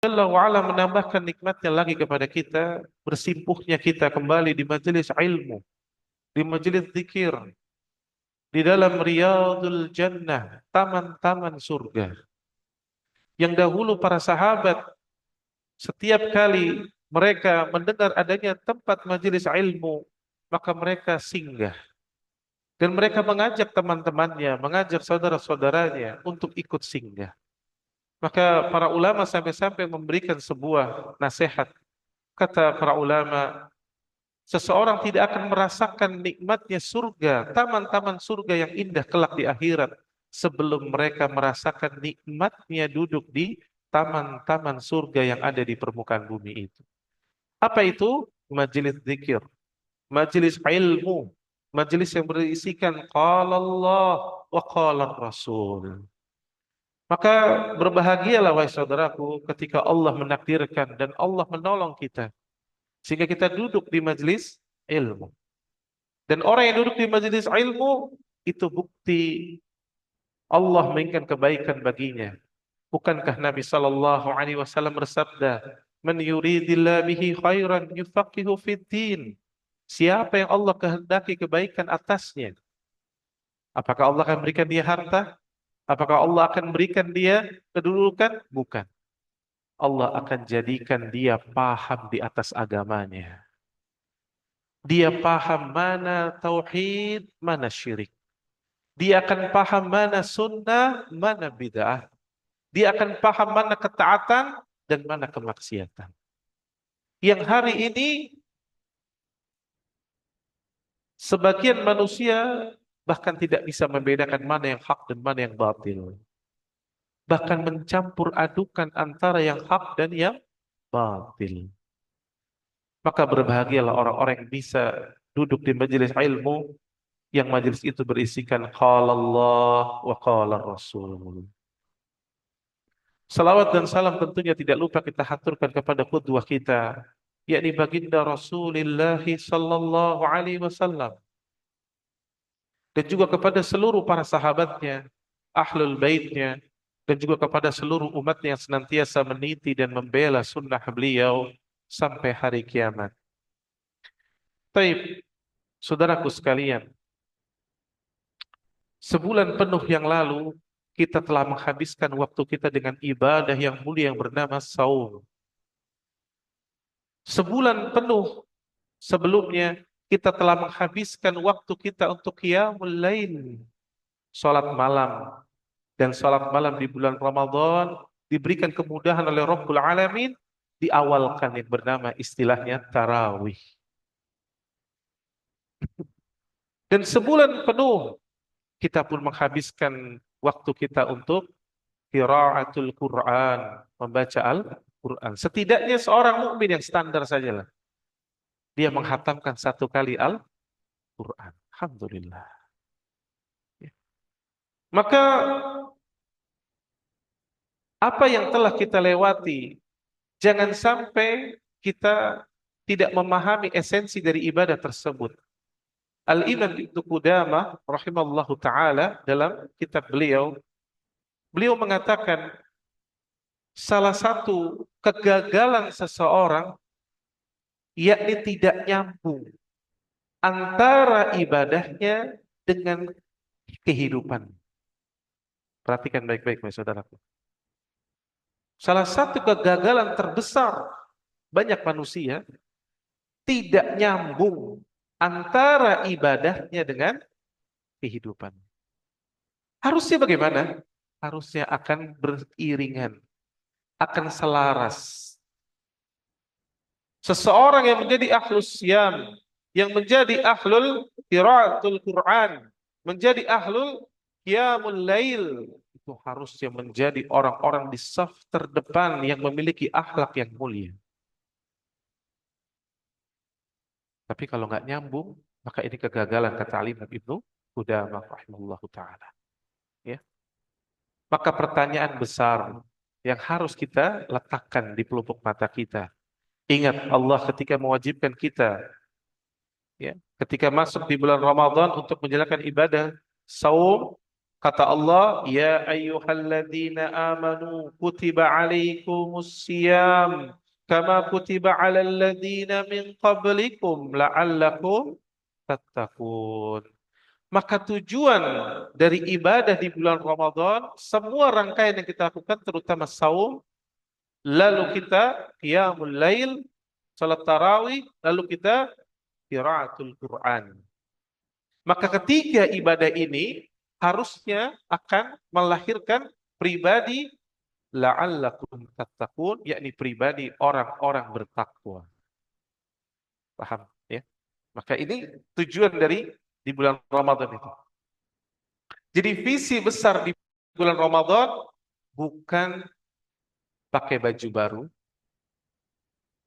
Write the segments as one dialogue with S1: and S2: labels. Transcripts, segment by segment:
S1: Jalla wa'ala menambahkan nikmatnya lagi kepada kita, bersimpuhnya kita kembali di majelis ilmu, di majelis zikir, di dalam riyadul jannah, taman-taman surga. Yang dahulu para sahabat, setiap kali mereka mendengar adanya tempat majelis ilmu, maka mereka singgah. Dan mereka mengajak teman-temannya, mengajak saudara-saudaranya untuk ikut singgah. Maka para ulama sampai-sampai memberikan sebuah nasihat. Kata para ulama, seseorang tidak akan merasakan nikmatnya surga, taman-taman surga yang indah kelak di akhirat, sebelum mereka merasakan nikmatnya duduk di taman-taman surga yang ada di permukaan bumi itu. Apa itu? Majelis zikir, majelis ilmu, majelis yang berisikan qala Allah wa qala Rasul. Maka berbahagialah wahai saudaraku ketika Allah menakdirkan dan Allah menolong kita sehingga kita duduk di majelis ilmu. Dan orang yang duduk di majelis ilmu itu bukti Allah menginginkan kebaikan baginya. Bukankah Nabi sallallahu alaihi wasallam bersabda, "Man yuridillahu bihi khairan yufaqihu fid din." Siapa yang Allah kehendaki kebaikan atasnya, apakah Allah akan berikan dia harta? Apakah Allah akan berikan dia kedudukan? Bukan. Allah akan jadikan dia paham di atas agamanya. Dia paham mana tauhid, mana syirik. Dia akan paham mana sunnah, mana bid'ah. Dia akan paham mana ketaatan dan mana kemaksiatan. Yang hari ini sebagian manusia bahkan tidak bisa membedakan mana yang hak dan mana yang batil. Bahkan mencampur adukan antara yang hak dan yang batil. Maka berbahagialah orang-orang yang bisa duduk di majelis ilmu yang majelis itu berisikan qala Allah wa qala Rasul. Salawat dan salam tentunya tidak lupa kita haturkan kepada qudwah kita, yakni baginda Rasulullah sallallahu alaihi wasallam, dan juga kepada seluruh para sahabatnya, ahlul baitnya, dan juga kepada seluruh umatnya yang senantiasa meniti dan membela sunnah beliau sampai hari kiamat. Taib, saudaraku sekalian, sebulan penuh yang lalu kita telah menghabiskan waktu kita dengan ibadah yang mulia yang bernama saum. Sebulan penuh sebelumnya kita telah menghabiskan waktu kita untuk qiyamul lail, salat malam. Dan salat malam di bulan Ramadan diberikan kemudahan oleh Rabbul Alamin, diawalkan yang bernama istilahnya tarawih. Dan sebulan penuh kita pun menghabiskan waktu kita untuk qiraatul Quran, membaca Al-Quran. Setidaknya seorang mukmin yang standar sajalah, dia menghatamkan satu kali Al-Quran. Alhamdulillah. Ya. Maka apa yang telah kita lewati, jangan sampai kita tidak memahami esensi dari ibadah tersebut. Al-Imam Ibnu Qudamah rahimallahu taala dalam kitab beliau, beliau mengatakan salah satu kegagalan seseorang yakni tidak nyambung antara ibadahnya dengan kehidupan. Perhatikan baik-baik, my saudaraku. Salah satu kegagalan terbesar banyak manusia tidak nyambung antara ibadahnya dengan kehidupan. Harusnya bagaimana? Harusnya akan beriringan, akan selaras. Seseorang yang menjadi ahlus siyam, yang menjadi ahlul qiraatul Quran, menjadi ahlul qiyamul lail, itu harusnya menjadi orang-orang di saf terdepan yang memiliki akhlak yang mulia. Tapi kalau nggak nyambung, maka ini kegagalan kata Ali bin Ibnu Qudamah rahimahullahu taala. Ya. Maka pertanyaan besar yang harus kita letakkan di pelupuk mata kita. Ingat Allah ketika mewajibkan kita, ya, ketika masuk di bulan Ramadan untuk menjalankan ibadah saum, Kata Allah, ya ayyuhalladzina amanu kutiba alaikumus siyam kama kutiba alal ladzina min qablikum la'allakum tattaqun. Maka tujuan dari ibadah di bulan Ramadan, semua rangkaian yang kita lakukan terutama saum, lalu kita qiyamul lail, salat tarawih, lalu kita qiraatul Quran. Maka ketiga ibadah ini harusnya akan melahirkan pribadi la'allakum tattaqun, yakni pribadi orang-orang bertakwa. Paham ya? Maka ini tujuan dari di bulan Ramadan itu. Jadi visi besar di bulan Ramadan bukan pakai baju baru,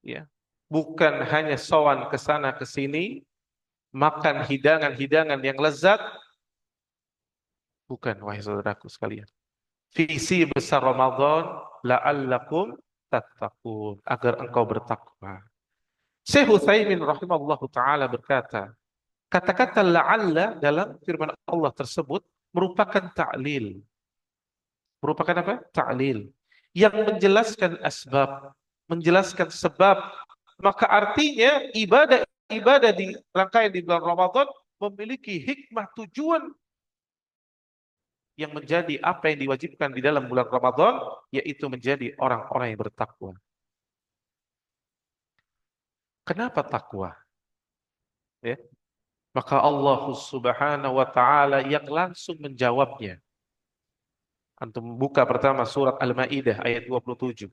S1: ya. Bukan hanya sowan ke sana ke sini, makan hidangan-hidangan yang lezat, bukan wahai saudaraku sekalian. Visi besar Ramadan la'allakum tattaqun, agar engkau bertakwa. Syekh Utsaimin rahimallahu taala berkata, kata-kata la'alla dalam firman Allah tersebut merupakan ta'lil. Merupakan apa? Ta'lil. Yang menjelaskan asbab, menjelaskan sebab. Maka artinya ibadah-ibadah di rangkaian di bulan Ramadan memiliki hikmah tujuan yang menjadi apa yang diwajibkan di dalam bulan Ramadan, yaitu menjadi orang-orang yang bertakwa. Kenapa takwa? Ya. Maka Allah Subhanahu wa taala yang langsung menjawabnya. Antum buka pertama surat Al-Maidah ayat 27.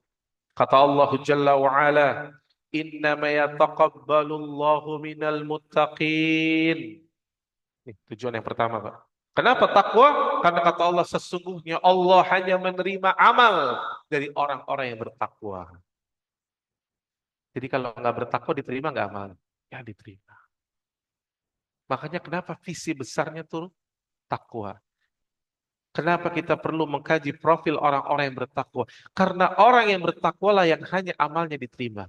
S1: Kata Allah Jalla wa Ala, "Innama yataqabbalu Allahu minal muttaqin." Ini tujuan yang pertama, Pak. Kenapa takwa? Karena kata Allah, sesungguhnya Allah hanya menerima amal dari orang-orang yang bertakwa. Jadi kalau nggak bertakwa diterima nggak amal? Ya diterima. Makanya kenapa visi besarnya tuh takwa. Kenapa kita perlu mengkaji profil orang-orang yang bertakwa? Karena orang yang bertakwa lah yang hanya amalnya diterima.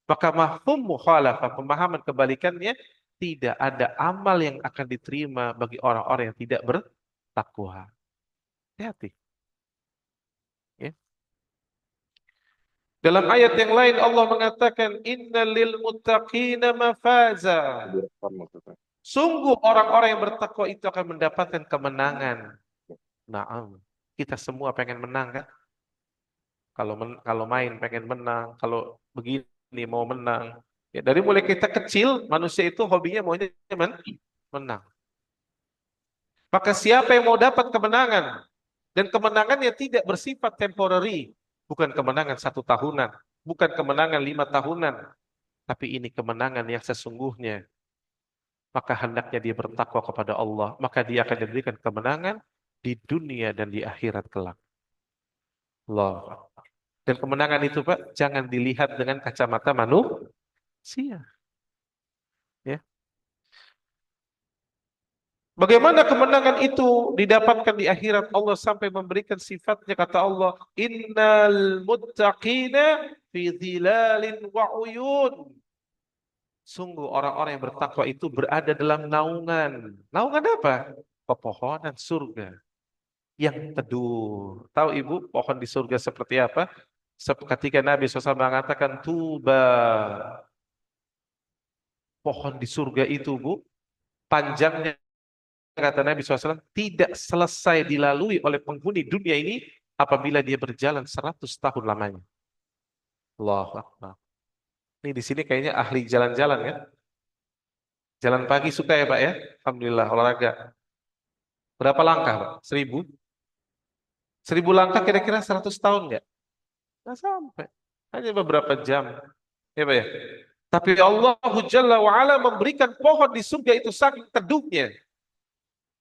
S1: Maka mafhum mukhalafah, pemahaman kebalikannya, tidak ada amal yang akan diterima bagi orang-orang yang tidak bertakwa. Hati-hati. Ya. Dalam ayat yang lain Allah mengatakan innal lil muttaqina mafaza. Sungguh orang-orang yang bertakwa itu akan mendapatkan kemenangan. Naam. Kita semua pengen menang kan? Kalau main pengen menang, kalau begini mau menang. Ya, dari mulai kita kecil, manusia itu hobinya maunya menang. Maka siapa yang mau dapat kemenangan dan kemenangannya tidak bersifat temporary, bukan kemenangan 1 tahunan, bukan kemenangan 5 tahunan, tapi ini kemenangan yang sesungguhnya. Maka hendaknya dia bertakwa kepada Allah, maka dia akan diberikan kemenangan di dunia dan di akhirat kelak. Allah. Dan kemenangan itu Pak, jangan dilihat dengan kacamata manusia. Ya. Bagaimana kemenangan itu didapatkan di akhirat? Allah sampai memberikan sifatnya, kata Allah, innal muttaqina fi dhilalin wa uyun. Sungguh orang-orang yang bertakwa itu berada dalam naungan. Naungan apa? Pepohonan surga yang teduh. Tahu Ibu pohon di surga seperti apa? Ketika Nabi SAW mengatakan tuba, pohon di surga itu Bu, panjangnya kata Nabi SAW tidak selesai dilalui oleh penghuni dunia ini apabila dia berjalan 100 tahun lamanya. Allahu Akbar. Ini di sini kayaknya ahli jalan-jalan ya. Jalan pagi suka ya Pak ya? Alhamdulillah olahraga. Berapa langkah Pak? 1000? 1000 langkah kira-kira 100 tahun nggak? Nggak sampai. Hanya beberapa jam. Ya Pak ya? Tapi Allah Jalla wa'ala memberikan pohon di surga itu saking teduhnya.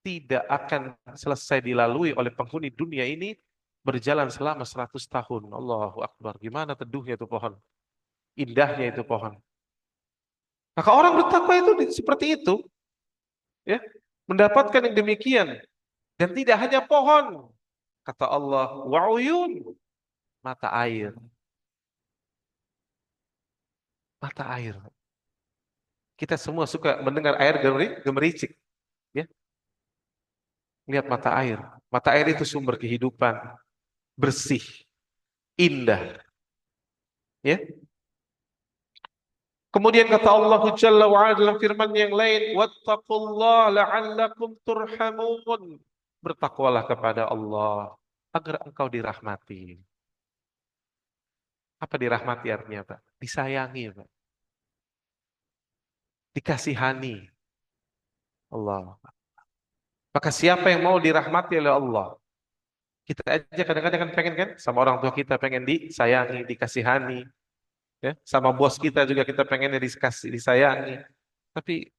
S1: Tidak akan selesai dilalui oleh penghuni dunia ini berjalan selama 100 tahun. Allahu Akbar. Gimana teduhnya itu pohon? Indahnya itu pohon. Maka orang bertakwa itu seperti itu. Ya, mendapatkan yang demikian. Dan tidak hanya pohon. Kata Allah, wa'uyun. Mata air. Mata air. Kita semua suka mendengar air gemericik. Ya. Lihat mata air. Mata air itu sumber kehidupan, bersih, indah. Ya. Kemudian kata Allah Jalla wa'ala dalam firman yang lain, wattaqullaha la'allakum turhamun. Bertakwalah kepada Allah agar engkau dirahmati. Apa dirahmati artinya, Pak? Disayangi, Pak. Dikasihani. Allah. Maka siapa yang mau dirahmati oleh Allah? Kita aja kadang-kadang kan pengen kan sama orang tua kita pengen disayangi, dikasihani, ya. Sama bos kita juga kita pengennya dikasih, disayangi. Tapi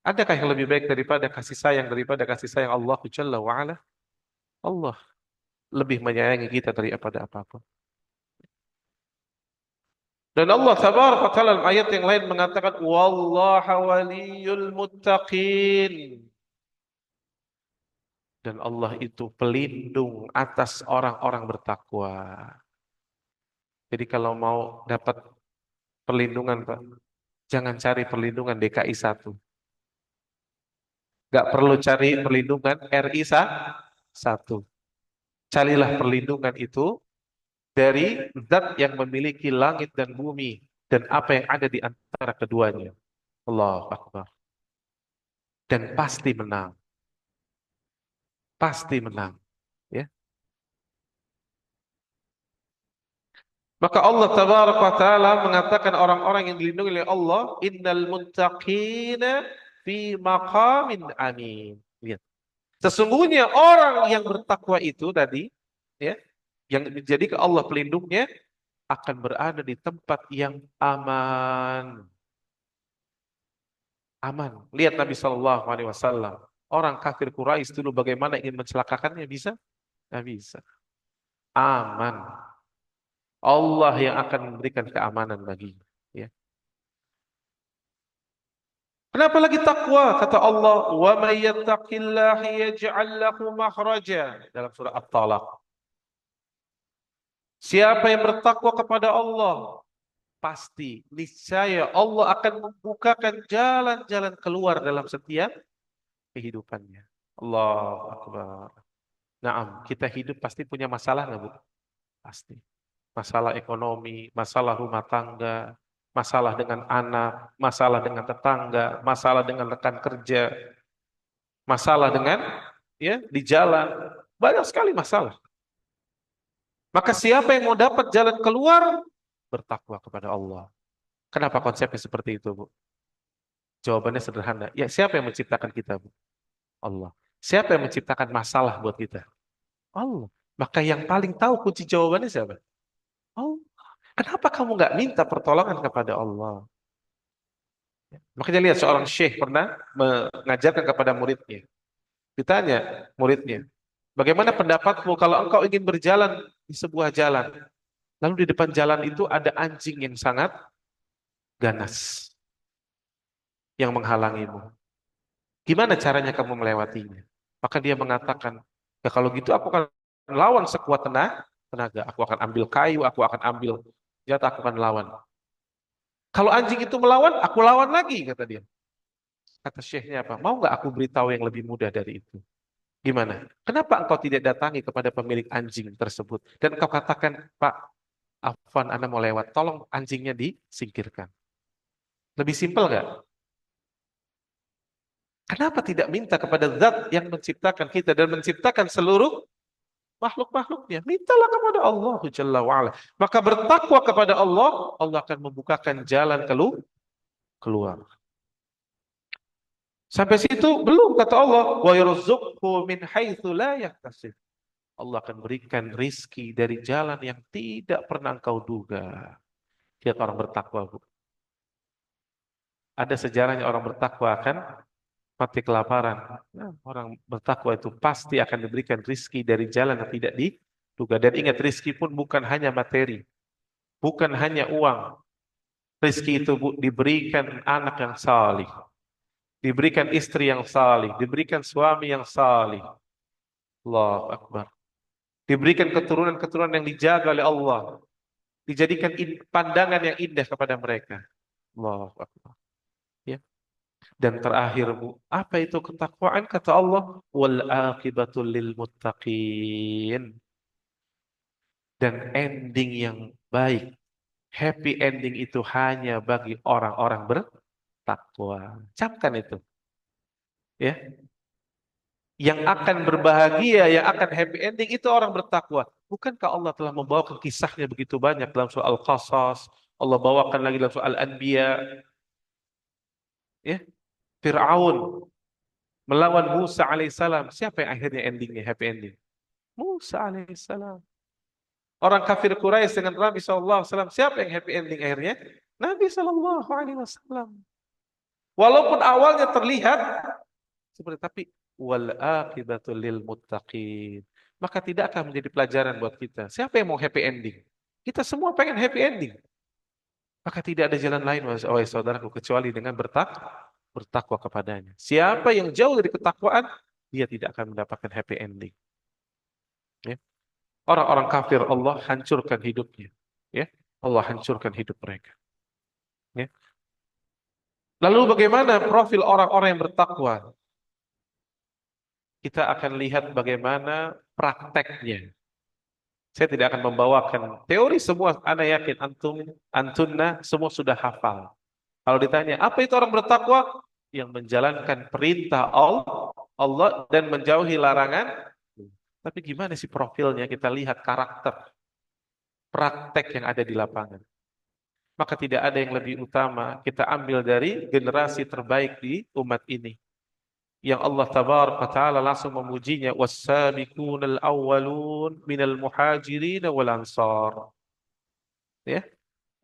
S1: adakah yang lebih baik daripada kasih sayang Allah Jalla wa ala? Allah lebih menyayangi kita daripada apapun. Dan Allah tabaraka wa taala dalam ayat yang lain mengatakan wallaha waliyul muttaqin. Dan Allah itu pelindung atas orang-orang bertakwa. Jadi kalau mau dapat perlindungan, Pak, jangan cari perlindungan DKI 1. Gak perlu cari perlindungan RI 1. Carilah perlindungan itu dari zat yang memiliki langit dan bumi dan apa yang ada di antara keduanya. Allahu Akbar. Dan pasti menang. Pasti menang. Ya. Maka Allah Tabaraka wa Ta'ala mengatakan orang-orang yang dilindungi oleh Allah, innal muttaqina fi maqamin amin. Lihat. Sesungguhnya orang yang bertakwa itu tadi, ya, yang menjadi ke Allah pelindungnya akan berada di tempat yang aman. Aman. Lihat Nabi Shallallahu Alaihi Wasallam. Orang kafir Quraisy dulu bagaimana ingin mencelakakannya bisa? Nggak bisa. Aman. Allah yang akan memberikan keamanan baginya. Ya. Kenapa lagi takwa? Kata Allah, "Wa may yattaqillaha yaj'al lahu makhraja." Dalam surah At-Talaq. Siapa yang bertakwa kepada Allah, pasti niscaya Allah akan membukakan jalan-jalan keluar dalam setiap kehidupannya. Allahu Akbar. Naam, kita hidup pasti punya masalah nggak, Bu? Pasti. Masalah ekonomi, masalah rumah tangga, masalah dengan anak, masalah dengan tetangga, masalah dengan rekan kerja, masalah dengan ya di jalan. Banyak sekali masalah. Maka siapa yang mau dapat jalan keluar, bertakwa kepada Allah. Kenapa konsepnya seperti itu, Bu? Jawabannya sederhana. Ya, siapa yang menciptakan kita, Bu? Allah. Siapa yang menciptakan masalah buat kita? Allah. Maka yang paling tahu kunci jawabannya siapa? Allah. Kenapa kamu nggak minta pertolongan kepada Allah? Makanya lihat seorang syekh pernah mengajarkan kepada muridnya. Ditanya muridnya, bagaimana pendapatmu kalau engkau ingin berjalan di sebuah jalan, lalu di depan jalan itu ada anjing yang sangat ganas yang menghalangimu. Gimana caranya kamu melewatinya? Maka dia mengatakan, ya kalau gitu aku akan lawan sekuat tenaga. Aku akan ambil kayu, aku akan ambil senjata, aku akan lawan. Kalau anjing itu melawan, aku lawan lagi, kata dia. Kata syekhnya apa? Mau nggak aku beritahu yang lebih mudah dari itu? Gimana? Kenapa engkau tidak datangi kepada pemilik anjing tersebut? Dan engkau katakan, Pak, Afwan, Anda mau lewat, tolong anjingnya disingkirkan. Lebih simpel nggak? Kenapa tidak minta kepada zat yang menciptakan kita dan menciptakan seluruh makhluk-makhluknya? Mintalah kepada Allah Jalla wa'ala. Maka bertakwa kepada Allah, Allah akan membukakan jalan keluar. Sampai situ belum kata Allah, wa yarzuqhu min haitsu la yahtasib. Allah akan berikan rizki dari jalan yang tidak pernah engkau duga. Lihat orang bertakwa, Bu. Ada sejarahnya orang bertakwa akan mati kelaparan. Nah, orang bertakwa itu pasti akan diberikan rizki dari jalan yang tidak diduga. Dan ingat, rizki pun bukan hanya materi, bukan hanya uang. Rizki itu, Bu, diberikan anak yang salih, diberikan istri yang salih, diberikan suami yang salih. Allahu Akbar. Diberikan keturunan-keturunan yang dijaga oleh Allah. Dijadikan pandangan yang indah kepada mereka. Allahu Akbar. Ya. Dan terakhir Bu, apa itu ketakwaan? Kata Allah, wal aqibatul lil muttaqin. Dan ending yang baik, happy ending itu hanya bagi orang-orang bertakwa. Camkan itu, ya. Yang akan berbahagia, yang akan happy ending itu orang bertakwa. Bukankah Allah telah membawakan kisahnya begitu banyak dalam surah Al-Qasas, Allah bawakan lagi dalam surah Al-Anbiya, ya. Fir'aun melawan Musa alaihissalam. Siapa yang akhirnya endingnya happy ending? Musa alaihissalam. Orang kafir Quraisy dengan Nabi SAW. Siapa yang happy ending akhirnya? Nabi SAW. Walaupun awalnya terlihat seperti, tapi wal aqibatul lil muttaqin. Maka tidak akan menjadi pelajaran buat kita. Siapa yang mau happy ending? Kita semua pengen happy ending. Maka tidak ada jalan lain wahai saudaraku kecuali dengan bertakwa kepadanya. Siapa yang jauh dari ketakwaan, dia tidak akan mendapatkan happy ending. Ya. Orang-orang kafir Allah hancurkan hidupnya. Ya. Allah hancurkan hidup mereka. Ya. Lalu bagaimana profil orang-orang yang bertakwa? Kita akan lihat bagaimana prakteknya. Saya tidak akan membawakan teori semua. Ana yakin antunna semua sudah hafal. Kalau ditanya apa itu orang bertakwa? Yang menjalankan perintah Allah dan menjauhi larangan. Tapi gimana sih profilnya? Kita lihat karakter, praktek yang ada di lapangan. Maka tidak ada yang lebih utama kita ambil dari generasi terbaik di umat ini. Yang Allah tabaraka taala langsung memujinya, was-sabiqunal awwalun minal muhajirin wal ansar. Ya.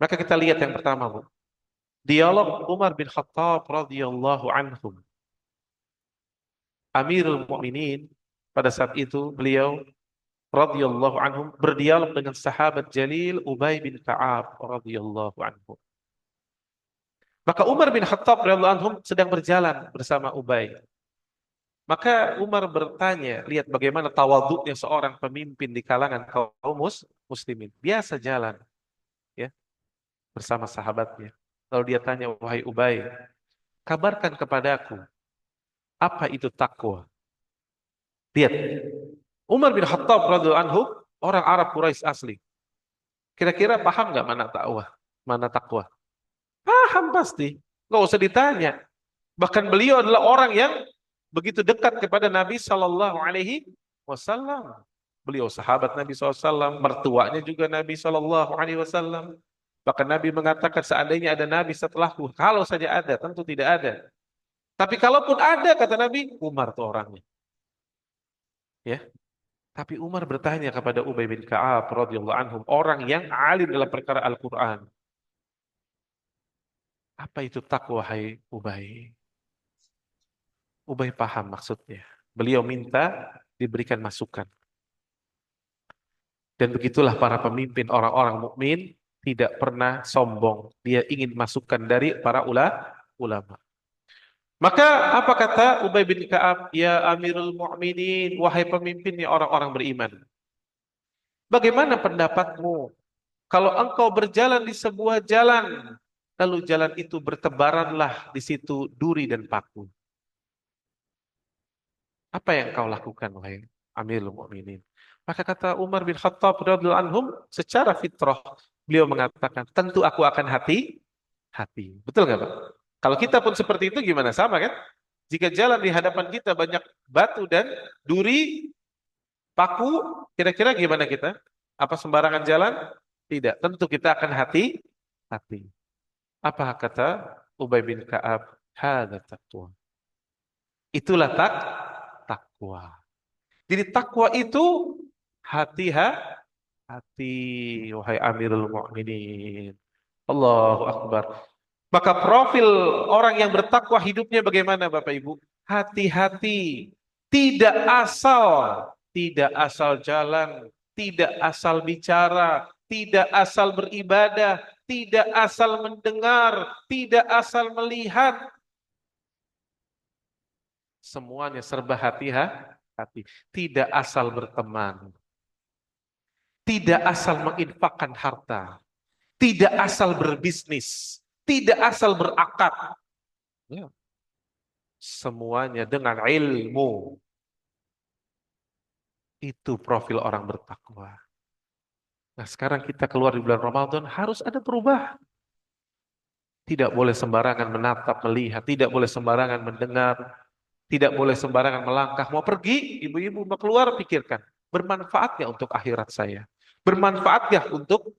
S1: Maka kita lihat yang pertama, Bu. Dialog Umar bin Khattab radhiyallahu anhu. Amirul Mukminin pada saat itu beliau radhiyallahu anhum berdialog dengan sahabat jalil Ubay bin Ka'ab radhiyallahu anhu. Maka Umar bin Khattab radhiyallahu anhum sedang berjalan bersama Ubay. Maka Umar bertanya, lihat bagaimana tawaduknya seorang pemimpin di kalangan kaum muslimin. Biasa jalan, ya, bersama sahabatnya. Lalu dia tanya, wahai Ubay, kabarkan kepadaku, apa itu takwa? Lihat, Umar bin Khattab radhiyallahu anhu orang Arab Quraisy asli. Kira-kira paham nggak mana takwa? Mana takwa? Paham pasti. Nggak usah ditanya. Bahkan beliau adalah orang yang begitu dekat kepada Nabi Shallallahu Alaihi Wasallam. Beliau sahabat Nabi SAW, mertuanya juga Nabi Shallallahu Alaihi Wasallam. Bahkan Nabi mengatakan seandainya ada Nabi setelahku, kalau saja ada, tentu tidak ada. Tapi kalaupun ada, kata Nabi, Umar tuh orangnya. Ya. Tapi Umar bertanya kepada Ubay bin Ka'ab radhiyallahu anhum, orang yang alim dalam perkara Al-Quran. Apa itu takwa, hai Ubay? Ubay paham maksudnya. Beliau minta diberikan masukan. Dan begitulah para pemimpin orang-orang mukmin tidak pernah sombong. Dia ingin masukan dari para ulama. Maka apa kata Ubay bin Ka'ab? Ya Amirul Mu'minin, wahai pemimpinnya orang-orang beriman. Bagaimana pendapatmu kalau engkau berjalan di sebuah jalan, lalu jalan itu bertebaranlah di situ duri dan paku. Apa yang kau lakukan, wahai Amirul Mukminin? Maka kata Umar bin Khattab radhiyallahu anhum, secara fitrah beliau mengatakan, tentu aku akan hati. Betul nggak Pak? Kalau kita pun seperti itu gimana? Sama kan? Jika jalan di hadapan kita banyak batu dan duri, paku, kira-kira gimana kita? Apa sembarangan jalan? Tidak. Tentu kita akan hati. Apa kata Ubay bin Ka'ab? Hada taqwa. Itulah takwa. Jadi takwa itu hati, wahai Amirul Mukminin. Allahu Akbar. Maka profil orang yang bertakwa hidupnya bagaimana Bapak Ibu? Hati-hati, tidak asal jalan, tidak asal bicara, tidak asal beribadah, tidak asal mendengar, tidak asal melihat. Semuanya serba hati. Tidak asal berteman, tidak asal menginfakkan harta, tidak asal berbisnis, tidak asal berakad. Ya. semuanya dengan ilmu. Itu profil orang bertakwa. Nah, sekarang kita keluar di bulan Ramadan, harus ada perubahan. Tidak boleh sembarangan menatap, melihat, tidak boleh sembarangan mendengar, tidak boleh sembarangan melangkah. Mau pergi, ibu-ibu mau keluar, pikirkan. Bermanfaat nggak untuk akhirat saya? Bermanfaat nggak untuk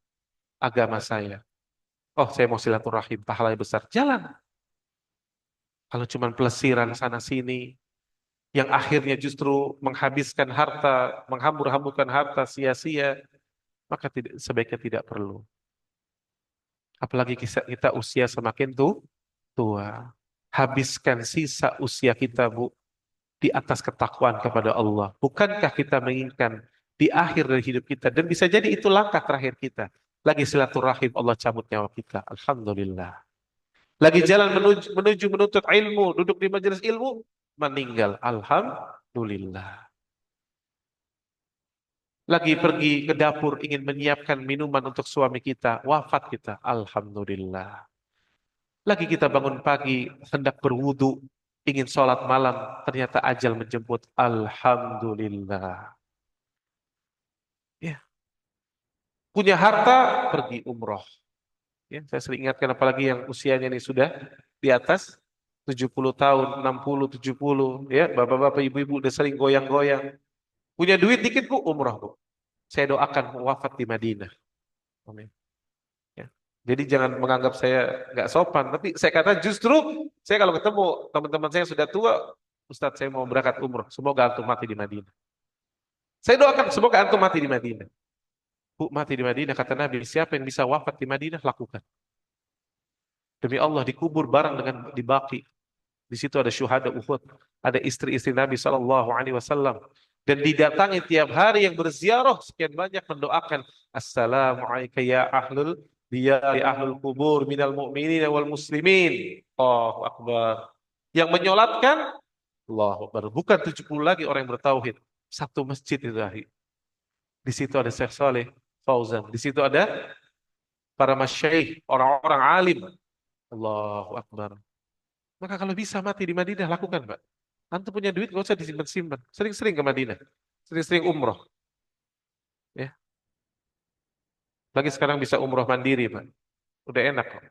S1: agama saya? Oh, saya mau silaturahim, pahalanya besar. Jalan. Kalau cuma pelesiran sana-sini, yang akhirnya justru menghabiskan harta, menghambur-hamburkan harta sia-sia, maka sebaiknya tidak perlu. Apalagi kita usia semakin tua. Habiskan sisa usia kita, Bu, di atas ketakwaan kepada Allah. Bukankah kita menginginkan di akhir dari hidup kita, dan bisa jadi itu langkah terakhir kita. Lagi silaturahim, Allah cabut nyawa kita. Alhamdulillah. Lagi jalan menuju menuntut ilmu, duduk di majelis ilmu, meninggal. Alhamdulillah. Lagi pergi ke dapur ingin menyiapkan minuman untuk suami kita, wafat kita. Alhamdulillah. Lagi kita bangun pagi, hendak berwudu, ingin sholat malam, ternyata ajal menjemput. Alhamdulillah. Ya. Punya harta, pergi umroh. Ya, saya sering ingatkan apalagi yang usianya ini sudah di atas 70 tahun, 60, 70. Ya, bapak-bapak, ibu-ibu udah sering goyang-goyang. Punya duit dikit, Bu, umroh, Bu. Saya doakan wafat di Madinah. Amin. Ya. Jadi jangan menganggap saya nggak sopan, tapi saya kata justru saya kalau ketemu teman-teman saya yang sudah tua, Ustadz saya mau berangkat umroh, semoga antum mati di Madinah. Saya doakan semoga antum mati di Madinah. Bu, mati di Madinah, kata Nabi, siapa yang bisa wafat di Madinah, lakukan. Demi Allah, dikubur bareng dengan di Baqi. Di situ ada syuhada Uhud, ada istri-istri Nabi SAW, dan didatangi tiap hari yang berziarah sekian banyak mendoakan, Assalamualaikum ya ahlul diyari ahlul kubur minal mu'minin wal muslimin. Allahu Akbar. Yang menyolatkan, Allahu Akbar. Bukan 70 lagi orang yang bertauhid. Satu masjid itu, ahi. Di situ ada Syekh Saleh Fauzan. Di situ ada para masyaikh, orang-orang alim. Allahu Akbar. Maka kalau bisa mati di Madinah, lakukan, Pak. Antum punya duit, gak usah disimpan-simpan. Sering-sering ke Madinah. Sering-sering umroh. Ya. Lagi sekarang bisa umroh mandiri, Pak. Udah enak kok.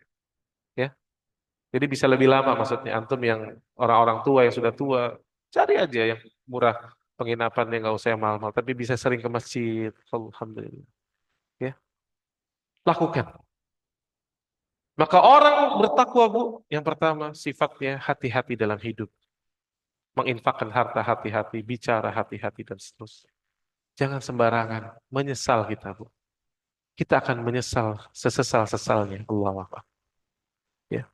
S1: Ya. Jadi bisa lebih lama maksudnya. Antum yang orang-orang tua, yang sudah tua, cari aja yang murah penginapan yang nggak usah yang mahal-mahal. Tapi bisa sering ke masjid. Alhamdulillah. Ya. Lakukan. Maka orang bertakwa, Bu, yang pertama sifatnya hati-hati dalam hidup. Menginfakkan harta hati-hati, bicara hati-hati, dan seterusnya. Jangan sembarangan. Menyesal kita, Bu. Kita akan menyesal sesesal-sesalnya. Allah Akbar. Ya.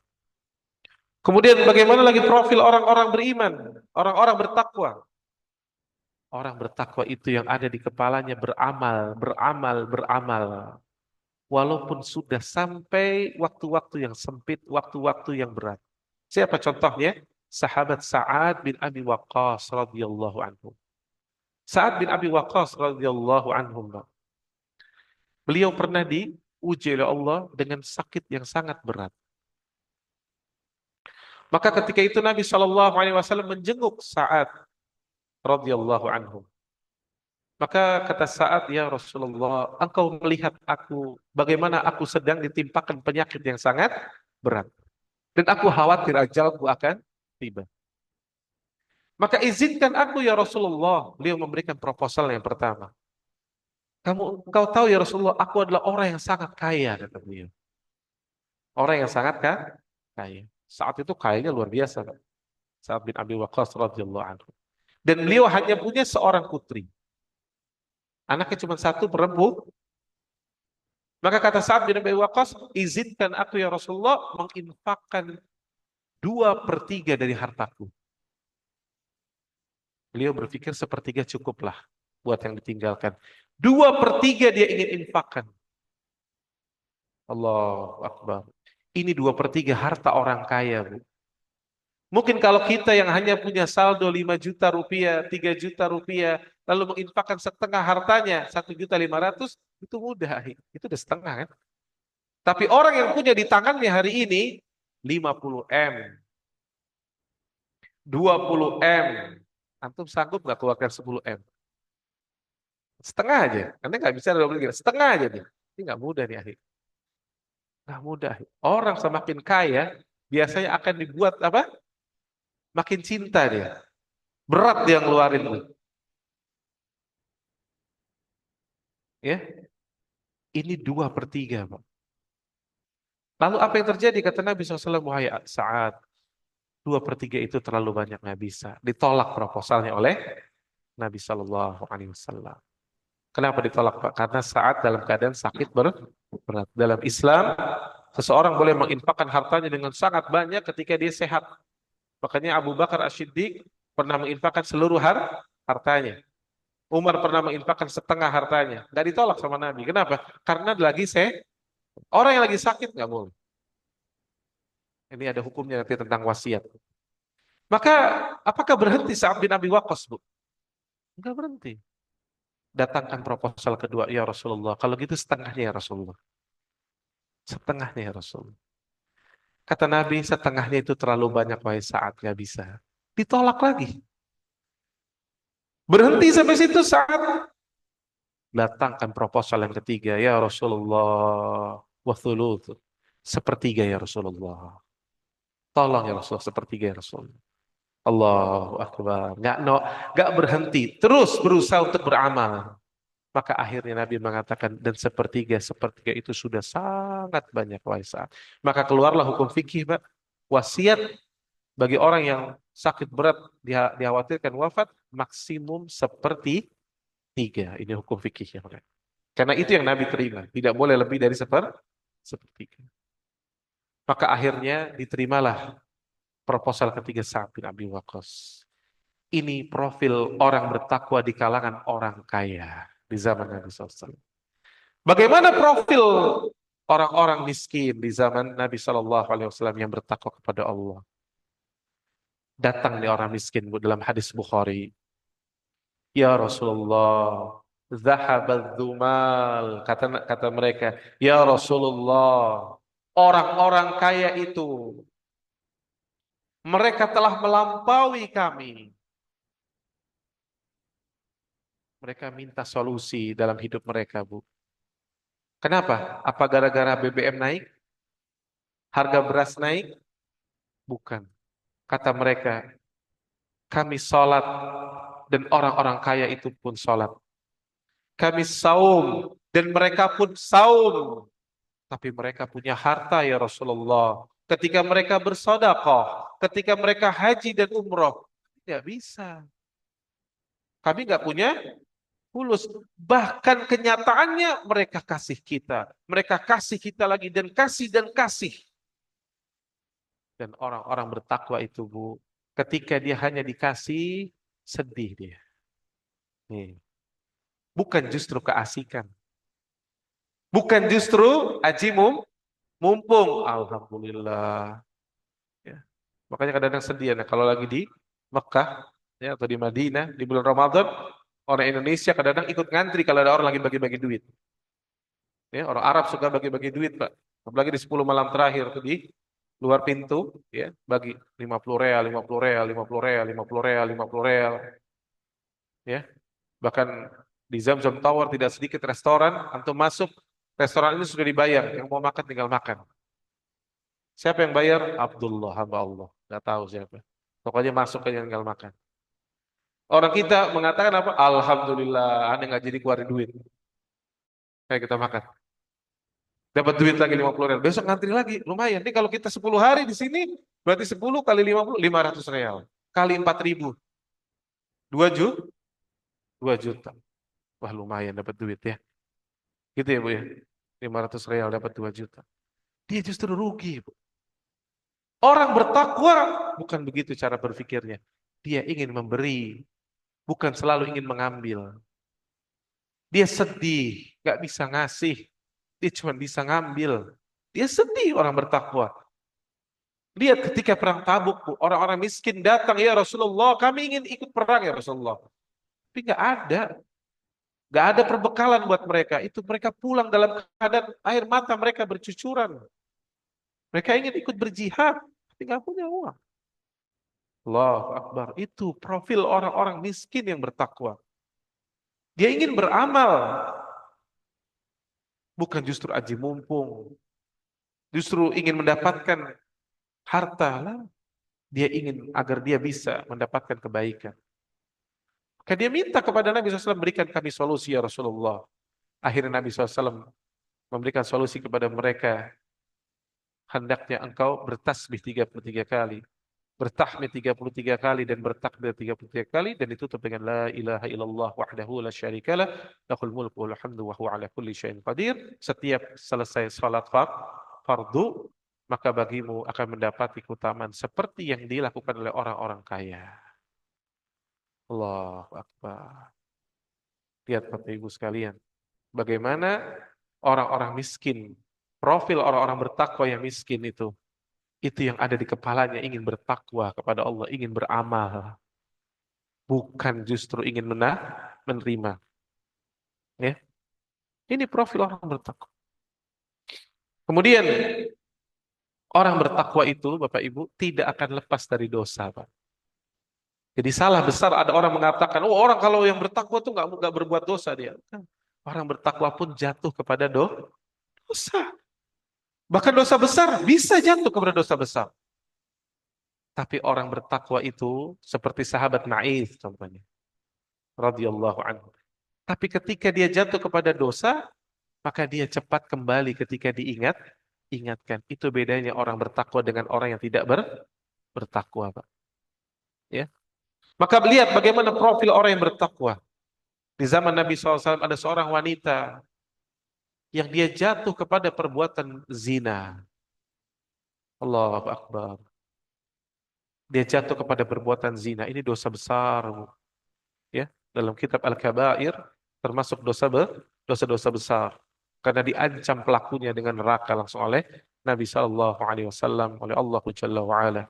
S1: Kemudian bagaimana lagi profil orang-orang beriman, orang-orang bertakwa. Orang bertakwa itu yang ada di kepalanya beramal, beramal, beramal. Walaupun sudah sampai waktu-waktu yang sempit, waktu-waktu yang berat. Siapa contohnya? Sahabat Sa'ad bin Abi Waqqas radhiyallahu anhu. Sa'ad bin Abi Waqqas radhiyallahu anhu. Beliau pernah diuji oleh Allah dengan sakit yang sangat berat. Maka ketika itu Nabi Shallallahu Alaihi Wasallam menjenguk Sa'ad radhiyallahu anhu. Maka kata Sa'ad, ya Rasulullah, engkau melihat aku, bagaimana aku sedang ditimpakan penyakit yang sangat berat. Dan aku khawatir ajalku akan tiba. Maka izinkan aku ya Rasulullah. Beliau memberikan proposal yang pertama. Engkau tahu ya Rasulullah, aku adalah orang yang sangat kaya, kata beliau. Orang yang sangat kaya. Saat itu kayanya luar biasa, Pak. Sa'ad bin Abi Waqqas radhiyallahu anhu. Dan beliau hanya punya seorang putri. Anaknya cuma satu, perempuan. Maka kata Sa'ad bin Abi Waqqas, izinkan aku ya Rasulullah menginfakkan 2/3 dari hartaku. Beliau berpikir sepertiga cukuplah buat yang ditinggalkan. 2/3 dia ingin infakkan. Allahu Akbar. Ini 2/3 harta orang kaya, Bu. Mungkin kalau kita yang hanya punya saldo 5 juta rupiah, 3 juta rupiah, lalu menginfakkan setengah hartanya, 1.500.000, itu mudah. Itu udah setengah, kan? Tapi orang yang punya di tangannya hari ini 50 M. 20 M. Antum sanggup nggak keluarkan 10 M? Setengah aja. Anda nggak bisa 20 juta. Setengah aja nih. Ini nggak mudah nih akhir. Nggak mudah. Orang semakin kaya, biasanya akan dibuat apa? Makin cinta dia. Berat dia ngeluarin. Ya, ini 2/3, Pak. Lalu apa yang terjadi? Kata Nabi SAW, wahai Sa'ad, 2/3 itu terlalu banyak, nggak bisa. Ditolak proposalnya oleh Nabi SAW. Kenapa ditolak, Pak? Karena saat dalam keadaan sakit berat. Dalam Islam, seseorang boleh menginfakkan hartanya dengan sangat banyak ketika dia sehat. Makanya Abu Bakar As-Siddiq pernah menginfakkan seluruh hartanya. Umar pernah menginfakkan setengah hartanya. Nggak ditolak sama Nabi. Kenapa? Karena lagi orang yang lagi sakit nggak boleh. Ini ada hukumnya nanti tentang wasiat. Maka apakah berhenti Sa'ad bin Abi Waqqas, Bu? Enggak berhenti. Datangkan proposal kedua, ya Rasulullah. Kalau gitu setengahnya ya Rasulullah. Setengahnya ya Rasulullah. Kata Nabi, setengahnya itu terlalu banyak, wahai Sa'ad, nggak bisa. Ditolak lagi. Berhenti sampai situ Sa'ad. Datangkan proposal yang ketiga, ya Rasulullah. Wa thuluth. Sepertiga ya Rasulullah. Tolong ya Rasulullah, sepertiga ya Rasulullah. Allahu Akbar. Nggak berhenti. Terus berusaha untuk beramal. Maka akhirnya Nabi mengatakan, dan sepertiga itu sudah sangat banyak, wahai Sa'ad. Maka keluarlah hukum fikih, Pak. Wasiat bagi orang yang sakit berat, dikhawatirkan wafat, maksimum 1/3. Ini hukum fikihnya, Pak. Karena itu yang Nabi terima. Tidak boleh lebih dari 1/3. Maka akhirnya diterimalah proposal ketiga Sa'ad bin Abi Waqqas. Ini profil orang bertakwa di kalangan orang kaya di zaman Nabi SAW. Bagaimana profil orang-orang miskin di zaman Nabi SAW yang bertakwa kepada Allah? Datang nih orang miskin, Bu, dalam hadis Bukhari. Ya Rasulullah, zahabad dhumal. Kata mereka, ya Rasulullah, orang-orang kaya itu, mereka telah melampaui kami. Mereka minta solusi dalam hidup mereka, Bu. Kenapa? Apa gara-gara BBM naik? Harga beras naik? Bukan. Kata mereka, kami sholat dan orang-orang kaya itu pun sholat. Kami saum dan mereka pun saum. Tapi mereka punya harta ya Rasulullah. Ketika mereka bersedekah, ketika mereka haji dan umroh, tidak bisa. Kami nggak punya fulus. Bahkan kenyataannya mereka kasih kita. Mereka kasih kita lagi dan kasih dan kasih. Dan orang-orang bertakwa itu, Bu, ketika dia hanya dikasih, sedih dia. Nih. Bukan justru keasikan. Bukan justru aji mumpung. Alhamdulillah. Ya. Makanya kadang-kadang sedih ya, kalau lagi di Mekah ya, atau di Madinah di bulan Ramadan, orang Indonesia kadang-kadang ikut ngantri kalau ada orang lagi bagi-bagi duit. Ya, orang Arab suka bagi-bagi duit, Pak. Apalagi di 10 malam terakhir tuh di luar pintu, ya, bagi 50 real, 50 real, 50 real, 50 real, 50 real, ya. Bahkan di Zamzam Tower tidak sedikit restoran, antum masuk, restoran ini sudah dibayar, yang mau makan tinggal makan. Siapa yang bayar? Abdullah, hamba Allah. Nggak tahu siapa. Pokoknya masuk aja tinggal makan. Orang kita mengatakan apa? Alhamdulillah, aneh nggak jadi keluarin duit. Kayak kita makan. Dapat duit lagi 50 real. Besok ngantri lagi, lumayan. Nih kalau kita 10 hari di sini, berarti 10 kali 50, 500 real. Kali 4.000, 2 juta. 2 juta. Wah, lumayan dapat duit ya. Gitu ya, Bu ya. 500 real dapat 2 juta. Dia justru rugi, Bu. Orang bertakwa bukan begitu cara berpikirnya. Dia ingin memberi, bukan selalu ingin mengambil. Dia sedih, gak bisa ngasih. Dia cuma bisa ngambil. Dia sedih orang bertakwa. Lihat ketika perang Tabuk, Bu, orang-orang miskin datang, ya Rasulullah, kami ingin ikut perang ya Rasulullah. Tapi gak ada. Gak ada perbekalan buat mereka. Itu mereka pulang dalam keadaan air mata mereka bercucuran. Mereka ingin ikut berjihad, tapi gak punya uang. Allahu Akbar. Itu profil orang-orang miskin yang bertakwa. Dia ingin beramal, bukan justru aji mumpung. Justru ingin mendapatkan harta lah. Dia ingin agar dia bisa mendapatkan kebaikan. Maka dia minta kepada Nabi SAW, berikan kami solusi ya Rasulullah. Akhirnya Nabi SAW memberikan solusi kepada mereka. Hendaknya engkau bertasbih 33 kali. Bertahmid 33 kali dan bertakbir 33 kali dan ditutup dengan la ilaha illallah wahdahu la syarikalah lahul mulku wal hamdu wa huwa ala kulli syai'in qadir. Setiap selesai salat fardu maka bagimu akan mendapati keutamaan seperti yang dilakukan oleh orang-orang kaya. Allahu Akbar. Lihat Bapak Ibu sekalian, bagaimana orang-orang miskin, profil orang-orang bertakwa yang miskin itu yang ada di kepalanya, ingin bertakwa kepada Allah, ingin beramal, bukan justru ingin menerima. Ya, ini profil orang bertakwa. Kemudian orang bertakwa itu, Bapak Ibu, tidak akan lepas dari dosa, Pak. Jadi salah besar ada orang mengatakan, oh orang kalau yang bertakwa tuh nggak berbuat dosa dia. Orang bertakwa pun jatuh kepada dosa. Bahkan dosa besar bisa jatuh kepada dosa besar. Tapi orang bertakwa itu seperti sahabat Ma'ith contohnya, radhiyallahu anhu. Tapi ketika dia jatuh kepada dosa, maka dia cepat kembali ketika ingatkan. Itu bedanya orang bertakwa dengan orang yang tidak bertakwa, Pak. Ya. Maka lihat bagaimana profil orang yang bertakwa. Di zaman Nabi SAW ada seorang wanita yang dia jatuh kepada perbuatan zina. Allahu Akbar. Dia jatuh kepada perbuatan zina. Ini dosa besar, Bu. Ya, dalam kitab Al-Kabair termasuk dosa-dosa besar. Karena diancam pelakunya dengan neraka langsung oleh Nabi Shallallahu Alaihi Wasallam, oleh Allah Jalla wa Ala.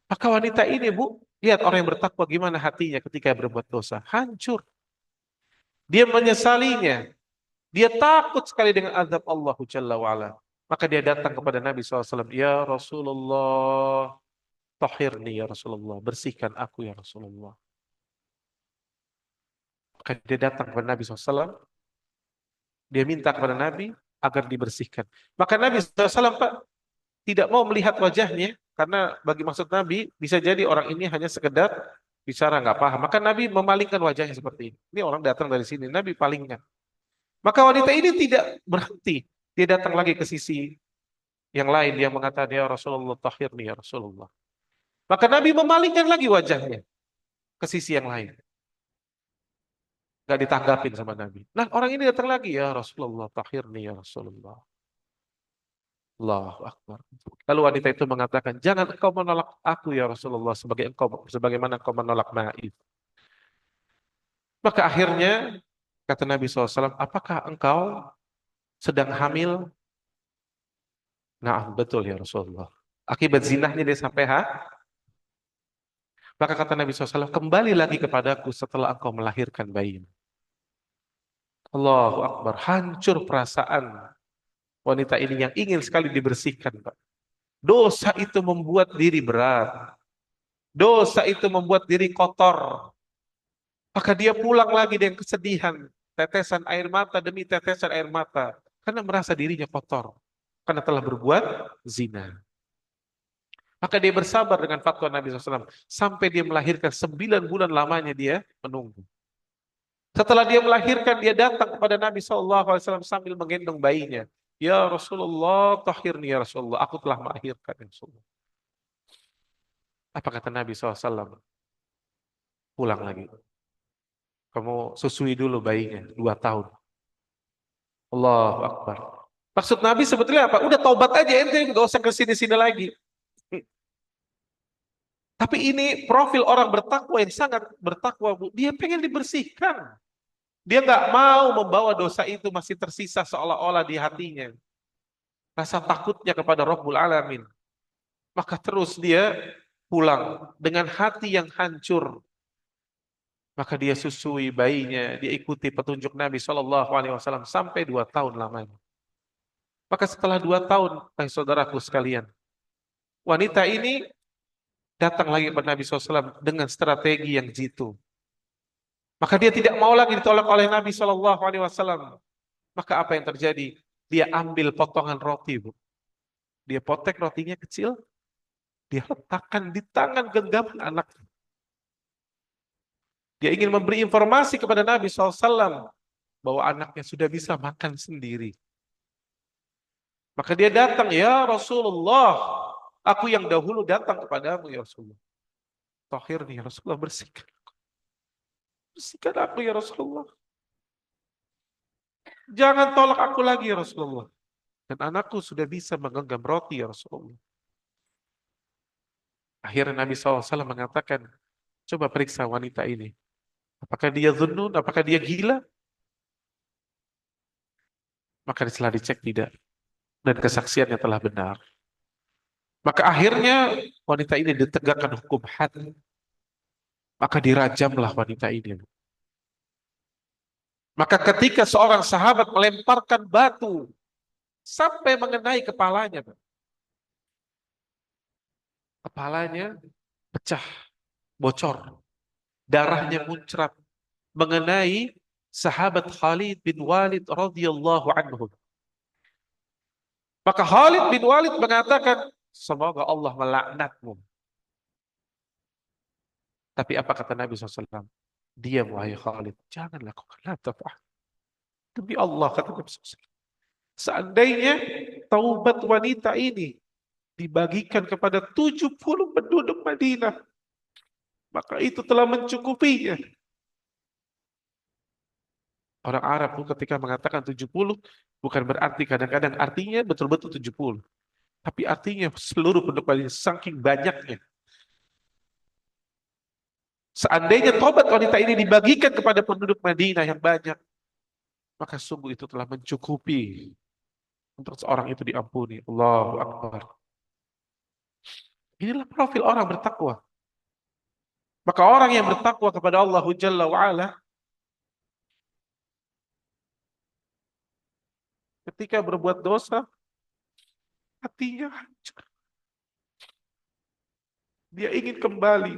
S1: Maka wanita ini, Bu, lihat orang yang bertakwa gimana hatinya ketika berbuat dosa, hancur. Dia menyesalinya. Dia takut sekali dengan azab Allah Jalla wa Ala. Maka dia datang kepada Nabi SAW. Ya Rasulullah, tahhirni ya Rasulullah. Bersihkan aku ya Rasulullah. Maka dia datang kepada Nabi SAW. Dia minta kepada Nabi agar dibersihkan. Maka Nabi SAW, Pak, tidak mau melihat wajahnya. Karena bagi maksud Nabi, bisa jadi orang ini hanya sekedar bicara nggak paham. Maka Nabi memalingkan wajahnya seperti ini. Ini orang datang dari sini, Nabi palingkan. Maka wanita ini tidak berhenti. Dia datang lagi ke sisi yang lain. Dia mengatakan, ya Rasulullah, tahhirni ya Rasulullah. Maka Nabi memalingkan lagi wajahnya ke sisi yang lain. Gak ditanggapin sama Nabi. Nah orang ini datang lagi, ya Rasulullah, tahhirni ya Rasulullah. Allahu Akbar. Lalu wanita itu mengatakan, jangan engkau menolak aku ya Rasulullah sebagaimana engkau menolak Ma'id. Maka akhirnya kata Nabi SAW, apakah engkau sedang hamil? Nah, betul ya Rasulullah. Akibat zinahnya dia sampai Maka kata Nabi SAW, kembali lagi kepadaku setelah engkau melahirkan bayi. Allahu Akbar. Hancur perasaan wanita ini yang ingin sekali dibersihkan, Pak. Dosa itu membuat diri berat. Dosa itu membuat diri kotor. Maka dia pulang lagi dengan kesedihan. Tetesan air mata demi tetesan air mata. Karena merasa dirinya kotor. Karena telah berbuat zina. Maka dia bersabar dengan fatwa Nabi SAW. Sampai dia melahirkan 9 bulan lamanya dia menunggu. Setelah dia melahirkan, dia datang kepada Nabi SAW sambil menggendong bayinya. Ya Rasulullah, tahhirni ya Rasulullah. Aku telah melahirkan ya Rasulullah. Apa kata Nabi SAW? Pulang lagi. Kamu susui dulu bayinya, 2 tahun. Allahu Akbar. Maksud Nabi sebetulnya apa? Udah taubat aja ente, gak usah ke sini-sini lagi. Tapi ini profil orang bertakwa yang sangat bertakwa, Bu. Dia pengen dibersihkan. Dia nggak mau membawa dosa itu masih tersisa seolah-olah di hatinya. Rasa takutnya kepada Rabbul Alamin. Maka terus dia pulang dengan hati yang hancur. Maka dia susui bayinya, dia ikuti petunjuk Nabi SAW sampai 2 tahun lamanya. Maka setelah 2 tahun, saudaraku sekalian, wanita ini datang lagi kepada Nabi SAW dengan strategi yang jitu. Maka dia tidak mau lagi ditolak oleh Nabi SAW. Maka apa yang terjadi? Dia ambil potongan roti, Bu. Dia potek rotinya kecil, dia letakkan di tangan genggaman anak. Dia ingin memberi informasi kepada Nabi SAW bahwa anaknya sudah bisa makan sendiri. Maka dia datang, ya Rasulullah, aku yang dahulu datang kepadamu ya Rasulullah. Tahir nih ya Rasulullah, bersihkan. Bersihkan aku ya Rasulullah. Jangan tolak aku lagi ya Rasulullah. Dan anakku sudah bisa menggenggam roti ya Rasulullah. Akhirnya Nabi SAW mengatakan, coba periksa wanita ini. Apakah dia zunnun, apakah dia gila? Maka setelah dicek tidak. Dan kesaksiannya telah benar. Maka akhirnya wanita ini ditegakkan hukum had. Maka dirajamlah wanita ini. Maka ketika seorang sahabat melemparkan batu sampai mengenai kepalanya, kepalanya pecah, bocor, darahnya muncrat mengenai sahabat Khalid bin Walid radhiyallahu anhu. Maka Khalid bin Walid mengatakan, semoga Allah melaknatmu. Tapi apa kata Nabi SAW? Diam wahai Khalid, jangan lakukan. La taf'al. Demi Allah kata Nabi SAW. Seandainya taubat wanita ini dibagikan kepada 70 penduduk Madinah, maka itu telah mencukupinya. Orang Arab pun ketika mengatakan 70, bukan berarti kadang-kadang artinya betul-betul 70. Tapi artinya seluruh penduduk Madinah, saking banyaknya. Seandainya tobat wanita ini dibagikan kepada penduduk Madinah yang banyak, maka sungguh itu telah mencukupi untuk seorang itu diampuni. Allahu Akbar. Inilah profil orang bertakwa. Maka orang yang bertakwa kepada Allah Jalla wa'ala, ketika berbuat dosa, hatinya hancur. Dia ingin kembali.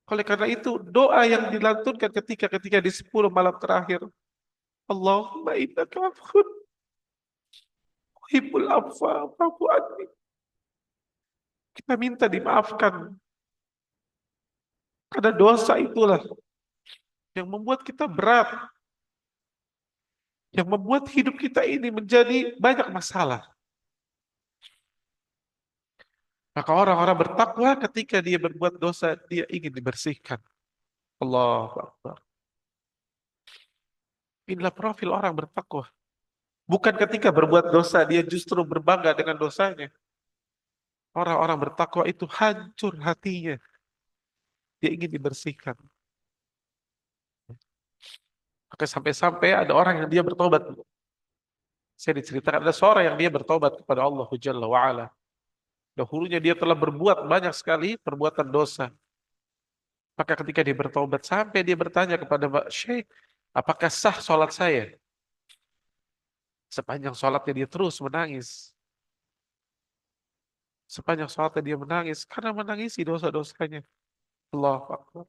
S1: Oleh karena itu, doa yang dilantunkan ketika di 10 malam terakhir, Allahumma innaka afuwwun tuhibbul afwa fa'fu anni. Kita minta dimaafkan. Karena dosa itulah yang membuat kita berat. Yang membuat hidup kita ini menjadi banyak masalah. Maka orang-orang bertakwa ketika dia berbuat dosa, dia ingin dibersihkan. Allahu Akbar. Inilah profil orang bertakwa. Bukan ketika berbuat dosa, dia justru berbangga dengan dosanya. Orang-orang bertakwa itu hancur hatinya. Dia ingin dibersihkan. Maka sampai-sampai ada orang yang dia bertobat. Saya diceritakan ada seorang yang dia bertobat kepada Allah Jalla wa'ala. Dahulunya dia telah berbuat banyak sekali perbuatan dosa. Maka ketika dia bertobat, sampai dia bertanya kepada Pak Syekh, apakah sah sholat saya? Sepanjang sholatnya dia terus menangis. Sepanjang sholatnya dia menangis, karena menangisi dosa-dosanya. Allahu Akbar.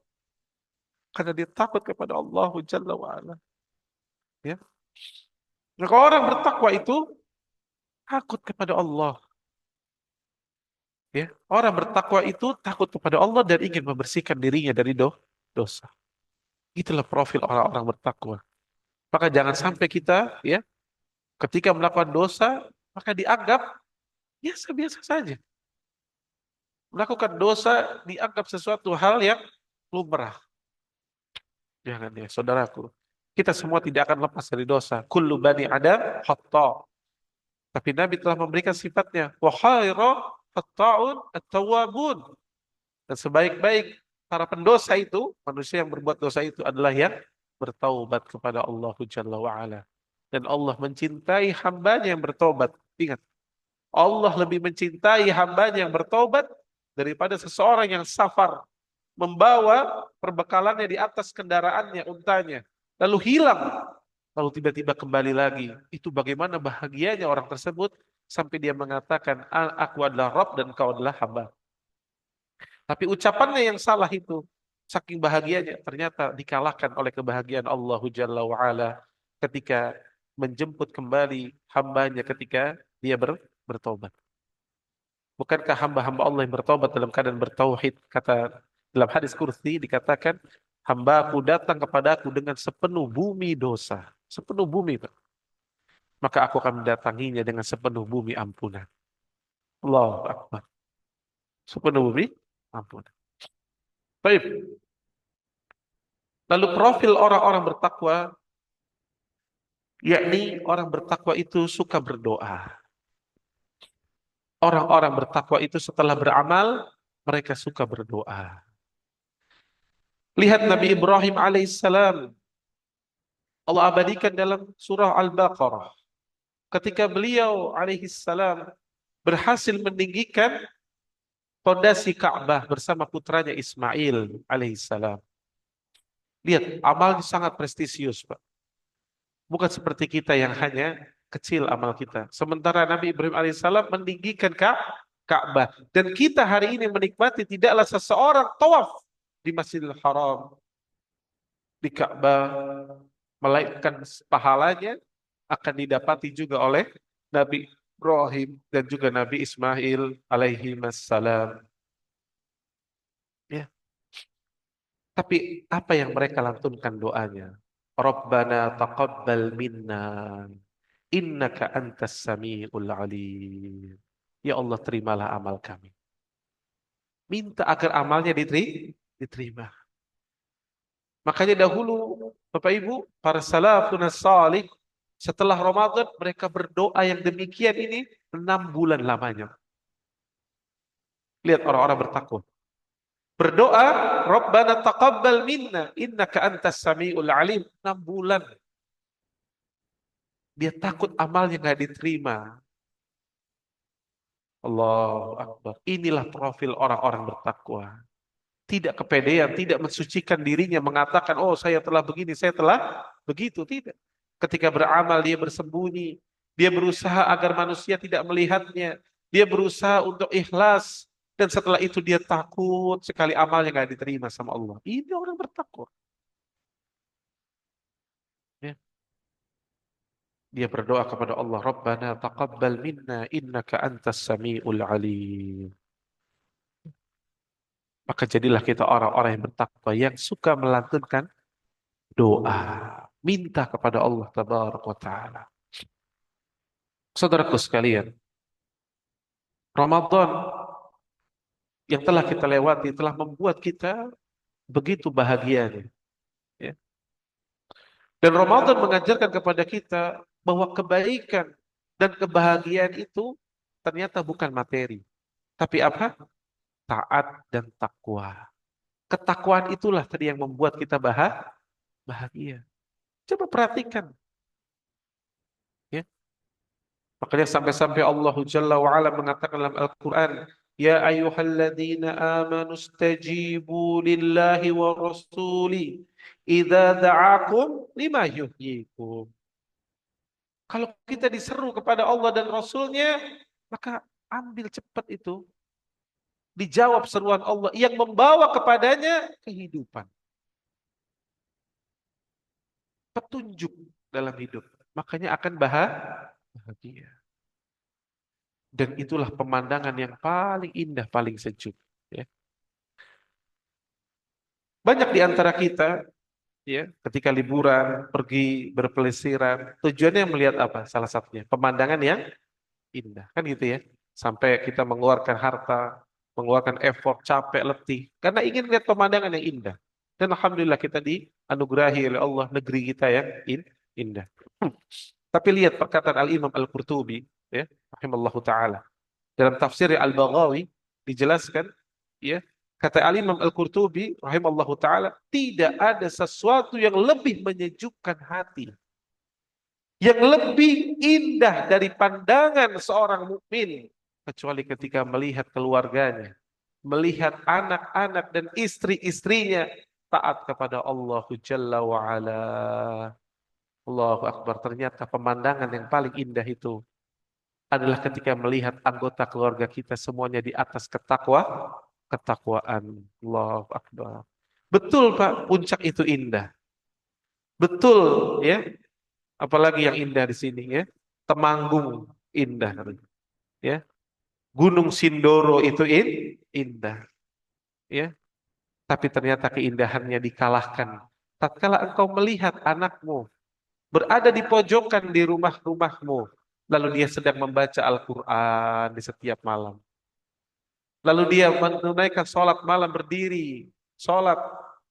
S1: Karena dia takut kepada Allah Jalla wa'ala. Ya. Maka orang bertakwa itu takut kepada Allah. Ya, orang bertakwa itu takut kepada Allah dan ingin membersihkan dirinya dari dosa. Itulah profil orang-orang bertakwa. Maka jangan sampai kita ya ketika melakukan dosa maka dianggap biasa-biasa saja. Melakukan dosa dianggap sesuatu hal yang lumrah. Jangan ya, saudaraku. Kita semua tidak akan lepas dari dosa. Kullu bani Adam khata'. Tapi Nabi telah memberikan sifatnya. Wa khairu khata'un at-tawwabun. Dan sebaik-baik para pendosa itu, manusia yang berbuat dosa itu adalah yang bertaubat kepada Allah Jalla wa'ala. Dan Allah mencintai hambanya yang bertobat. Ingat, Allah lebih mencintai hambanya yang bertobat daripada seseorang yang safar, membawa perbekalannya di atas kendaraannya, untanya, lalu hilang, lalu tiba-tiba kembali lagi. Itu bagaimana bahagianya orang tersebut sampai dia mengatakan, aku adalah Rabb dan kau adalah hamba. Tapi ucapannya yang salah itu, saking bahagianya, ternyata dikalahkan oleh kebahagiaan Allah Jalla wa'ala ketika menjemput kembali hambanya ketika dia bertobat. Bukankah hamba-hamba Allah yang bertobat dalam keadaan bertauhid, kata dalam hadis kursi dikatakan, hambaku datang kepadaku dengan sepenuh bumi dosa. Sepenuh bumi, Pak. Maka aku akan mendatanginya dengan sepenuh bumi ampunan. Allahu Akbar. Sepenuh bumi ampunan. Baik. Lalu profil orang-orang bertakwa, yakni orang bertakwa itu suka berdoa. Orang-orang bertakwa itu setelah beramal, mereka suka berdoa. Lihat Nabi Ibrahim alaihissalam, Allah abadikan dalam surah Al-Baqarah. Ketika beliau alaihissalam berhasil meninggikan fondasi Ka'bah bersama putranya Ismail alaihissalam. Lihat, amalnya sangat prestisius, Pak. Bukan seperti kita yang hanya kecil amal kita. Sementara Nabi Ibrahim alaihissalam meninggikan Ka'bah. Dan kita hari ini menikmati tidaklah seseorang tawaf di Masjidil Haram, di Ka'bah, melainkan pahalanya akan didapati juga oleh Nabi Ibrahim dan juga Nabi Ismail alaihi wassalam. Ya. Tapi apa yang mereka lantunkan doanya? Rabbana taqabbal minna innaka antas samiul alim. Ya Allah, terimalah amal kami. Minta agar amalnya diterima. Makanya dahulu Bapak Ibu, para salafun salih, setelah Ramadan mereka berdoa yang demikian ini 6 bulan lamanya. Lihat orang-orang bertakwa. Berdoa, Rabbana taqabbal minna innaka antas samiul alim. 6 bulan. Dia takut amalnya nggak diterima. Allahu Akbar. Inilah profil orang-orang bertakwa. Tidak kepedean, tidak mensucikan dirinya, mengatakan, oh saya telah begini, saya telah begitu. Tidak. Ketika beramal, dia bersembunyi. Dia berusaha agar manusia tidak melihatnya. Dia berusaha untuk ikhlas. Dan setelah itu dia takut sekali amalnya nggak diterima sama Allah. Ini orang bertakwa. Ya. Dia berdoa kepada Allah, Rabbana taqabbal minna innaka antas samiul alim. Maka jadilah kita orang-orang yang bertakwa yang suka melantunkan doa, minta kepada Allah tabaraka wa taala. Saudaraku sekalian, Ramadan yang telah kita lewati telah membuat kita begitu bahagianya. Ya. Dan Ramadan mengajarkan kepada kita bahwa kebaikan dan kebahagiaan itu ternyata bukan materi. Tapi apa? Taat dan takwa. Ketakwaan itulah tadi yang membuat kita bahagia. Coba perhatikan. Ya. Makanya sampai-sampai Allah Jalla wa'ala mengatakan dalam Al-Quran, Ya ayyuhalladzina amanu stajibu lillahi wa rasuli idza da'akum lima yuhyikum. Kalau kita diseru kepada Allah dan Rasulnya, maka ambil cepat itu. Dijawab seruan Allah yang membawa kepadanya kehidupan. Petunjuk dalam hidup. Makanya akan bahagia. Dan itulah pemandangan yang paling indah, paling sejuk. Ya. Banyak di antara kita, ya, ketika liburan, pergi berpelesiran, tujuannya melihat apa? Salah satunya pemandangan yang indah, kan gitu ya. Sampai kita mengeluarkan harta, mengeluarkan effort, capek, letih, karena ingin lihat pemandangan yang indah. Dan alhamdulillah kita dianugerahi oleh Allah negeri kita yang indah. Tapi lihat perkataan Al-Imam Al-Qurtubi, ya, rahimallahu taala. Dalam tafsir Al-Baghawi dijelaskan, ya, kata Al-Imam Al-Qurtubi rahimallahu taala, tidak ada sesuatu yang lebih menyejukkan hati, yang lebih indah dari pandangan seorang mukmin kecuali ketika melihat keluarganya, melihat anak-anak dan istri-istrinya taat kepada Allah Jalla wa ala. Allahu Akbar. Ternyata pemandangan yang paling indah itu adalah ketika melihat anggota keluarga kita semuanya di atas ketakwaan. Allahu Akbar. Betul Pak, puncak itu indah. Betul ya, apalagi yang indah di sini ya. Temanggung indah ya. Gunung Sindoro itu indah ya. Tapi ternyata keindahannya dikalahkan tatkala engkau melihat anakmu berada di pojokan di rumahmu, lalu dia sedang membaca Al-Quran di setiap malam. Lalu dia menunaikan sholat malam berdiri, sholat.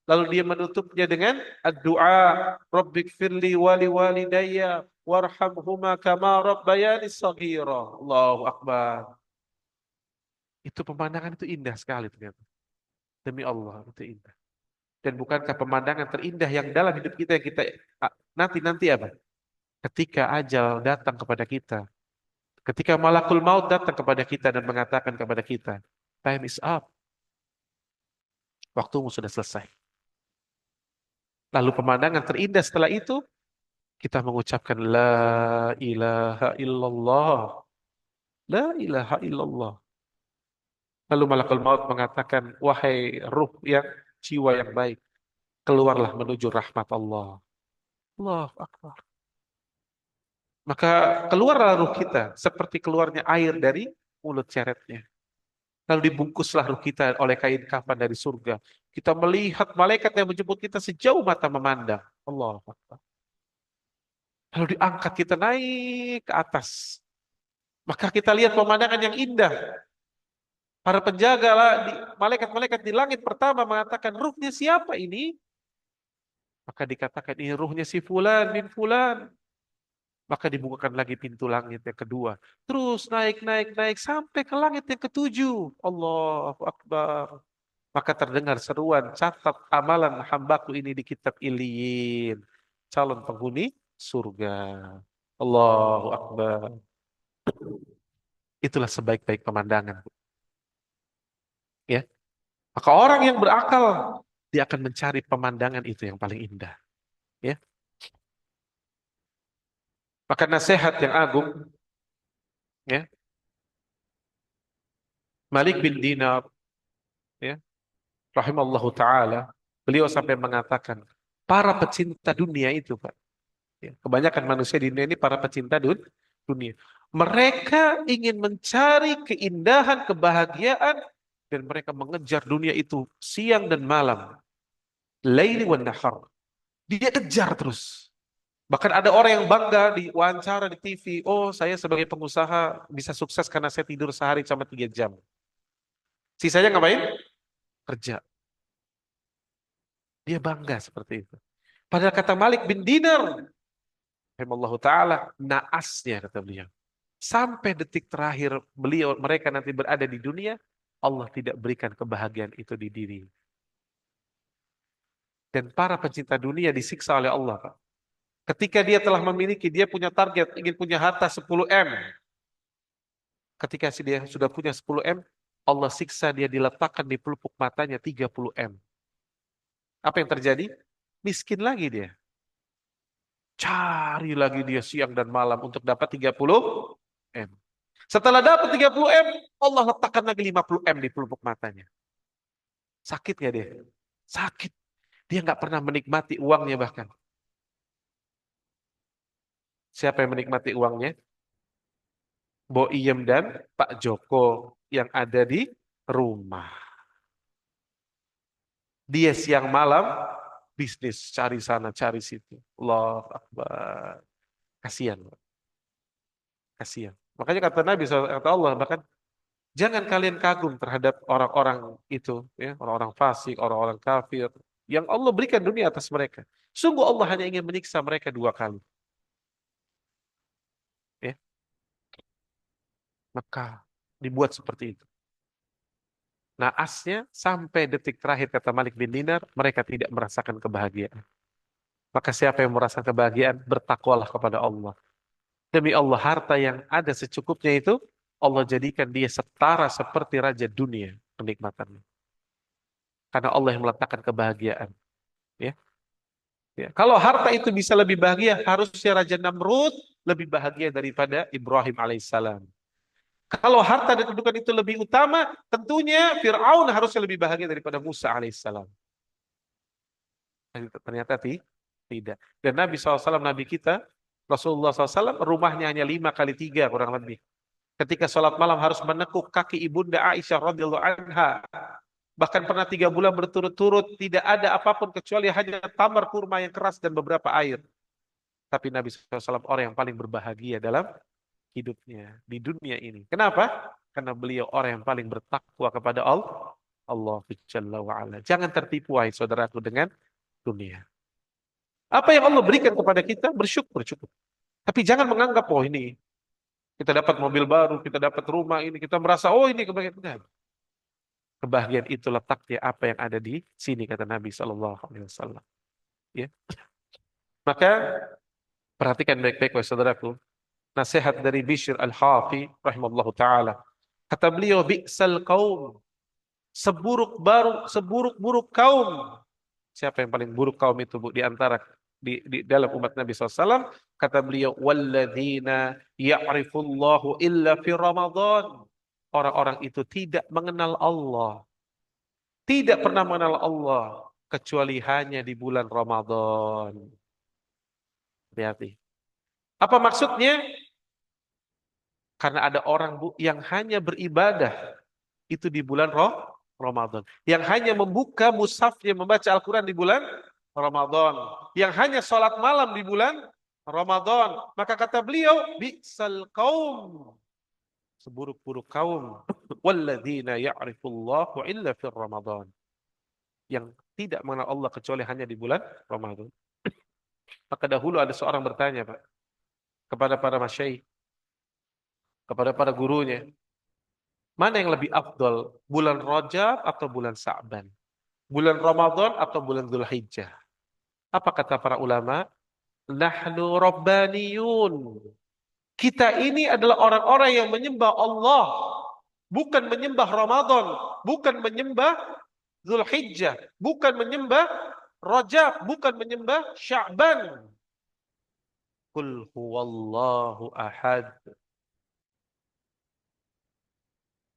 S1: Lalu dia menutupnya dengan doa, Rabbighfirli wali walidayya warhamhuma kama rabbayani shaghira. Allahu Akbar. Itu pemandangan itu indah sekali ternyata. Demi Allah itu indah. Dan bukankah pemandangan terindah yang dalam hidup kita yang kita nanti apa? Ketika ajal datang kepada kita, ketika malakul maut datang kepada kita dan mengatakan kepada kita, time is up, waktumu sudah selesai. Lalu pemandangan terindah setelah itu, kita mengucapkan La ilaha illallah, La ilaha illallah. Lalu malakul maut mengatakan, wahai ruh yang jiwa yang baik, keluarlah menuju rahmat Allah. Allahu Akbar. Maka keluarlah ruh kita seperti keluarnya air dari mulut ceretnya. Lalu dibungkuslah ruh kita oleh kain kafan dari surga. Kita melihat malaikat yang menjemput kita sejauh mata memandang. Allahu Akbar. Lalu diangkat kita naik ke atas. Maka kita lihat pemandangan yang indah. Para penjaga malaikat-malaikat di langit pertama mengatakan, ruhnya siapa ini? Maka dikatakan, ini ruhnya si fulan bin fulan. Maka dibukakan lagi pintu langit yang kedua. Terus naik, naik, naik sampai ke langit yang ketujuh. Allahu Akbar. Maka terdengar seruan, catat amalan hambaku ini di kitab Iliyin. Calon penghuni surga. Allahu Akbar. Itulah sebaik-baik pemandangan. Ya. Maka orang yang berakal, dia akan mencari pemandangan itu yang paling indah. Ya. Maka nasihat yang agung, ya, Malik bin Dinar, ya, rahimallahu taala, beliau sampai mengatakan, para pecinta dunia itu, Pak, ya, kebanyakan manusia di dunia ini para pecinta dunia. Mereka ingin mencari keindahan, kebahagiaan, dan mereka mengejar dunia itu siang dan malam. Laili wan nahar. Dia kejar terus. Bahkan ada orang yang bangga di wawancara di TV, oh saya sebagai pengusaha bisa sukses karena saya tidur sehari cuma 3 jam. Sisanya ngapain? Kerja. Dia bangga seperti itu. Padahal kata Malik bin Dinar, rahimallahu taala, naasnya kata beliau. Sampai detik terakhir mereka nanti berada di dunia, Allah tidak berikan kebahagiaan itu di diri. Dan para pencinta dunia disiksa oleh Allah, Pak. Ketika dia telah memiliki, dia punya target, ingin punya harta 10 M. Ketika dia sudah punya 10 M, Allah siksa dia diletakkan di pelupuk matanya 30 M. Apa yang terjadi? Miskin lagi dia. Cari lagi dia siang dan malam untuk dapat 30 M. Setelah dapat 30 M, Allah letakkan lagi 50 M di pelupuk matanya. Sakit nggak dia? Sakit. Dia nggak pernah menikmati uangnya bahkan. Siapa yang menikmati uangnya? Bo Iem dan Pak Joko yang ada di rumah. Dia siang malam bisnis, cari sana, cari situ. Allahu Akbar. Kasihan. Kasihan. Makanya kata Nabi, kata Allah, bahkan jangan kalian kagum terhadap orang-orang itu, ya, orang-orang fasik, orang-orang kafir, yang Allah berikan dunia atas mereka. Sungguh Allah hanya ingin menyiksa mereka 2 kali. Ya. Maka dibuat seperti itu. Naasnya sampai detik terakhir kata Malik bin Dinar, mereka tidak merasakan kebahagiaan. Maka siapa yang merasakan kebahagiaan, bertakwalah kepada Allah. Demi Allah, harta yang ada secukupnya itu, Allah jadikan dia setara seperti raja dunia kenikmatannya. Karena Allah yang meletakkan kebahagiaan. Ya. Ya. Kalau harta itu bisa lebih bahagia, harusnya Raja Namrud lebih bahagia daripada Ibrahim alaihissalam. Kalau harta dan kedudukan itu lebih utama, tentunya Fir'aun harusnya lebih bahagia daripada Musa alaihissalam. Ternyata tidak. Dan Nabi SAW, Nabi kita, Rasulullah SAW, rumahnya hanya 5 kali 3 kurang lebih. Ketika sholat malam harus menekuk kaki ibunda Aisyah radhiyallahu anha. Bahkan pernah 3 bulan berturut-turut tidak ada apapun kecuali hanya tamar kurma yang keras dan beberapa air. Tapi Nabi SAW orang yang paling berbahagia dalam hidupnya di dunia ini. Kenapa? Karena beliau orang yang paling bertakwa kepada Allah. Allah Jalla wa'ala. Jangan tertipu wahai saudaraku dengan dunia. Apa yang Allah berikan kepada kita bersyukur cukup. Tapi jangan menganggap oh ini kita dapat mobil baru, kita dapat rumah ini, kita merasa oh ini kebahagiaan. Kebahagiaan itu letaknya apa yang ada di sini kata Nabi SAW. Ya. Maka perhatikan baik-baik wahai saudaraku. Nasihat dari Bishr Al-Hafi rahimahullahu taala. Kata beliau bi'sal qaum. Seburuk-buruk kaum. Siapa yang paling buruk kaum itu Bu di antara di dalam umat Nabi SAW? Kata beliau walladzina ya'rifullahu illa fi Ramadan. Orang-orang itu tidak mengenal Allah. Tidak pernah mengenal Allah kecuali hanya di bulan Ramadan. Hati-hati. Apa maksudnya? Karena ada orang Bu yang hanya beribadah itu di bulan Ramadan. Yang hanya membuka mushafnya membaca Al-Quran di bulan Ramadan. Yang hanya sholat malam di bulan Ramadan. Maka kata beliau, bi'sal qaum. Seburuk-buruk kaum. Walladzina ya'rifullahu illa fir Ramadan. Yang tidak mengenal Allah kecuali hanya di bulan Ramadan. Maka dahulu ada seorang bertanya Pak. Kepada para masyaikh. Kepada para gurunya. Mana yang lebih afdal? Bulan Rajab atau bulan Sa'ban? Bulan Ramadan atau bulan Dzulhijjah? Apa kata para ulama? Nahnu rabbaniyun. Kita ini adalah orang-orang yang menyembah Allah. Bukan menyembah Ramadan. Bukan menyembah Dzulhijjah. Bukan menyembah Rajab. Bukan menyembah Sya'ban. Qul huwallahu ahad.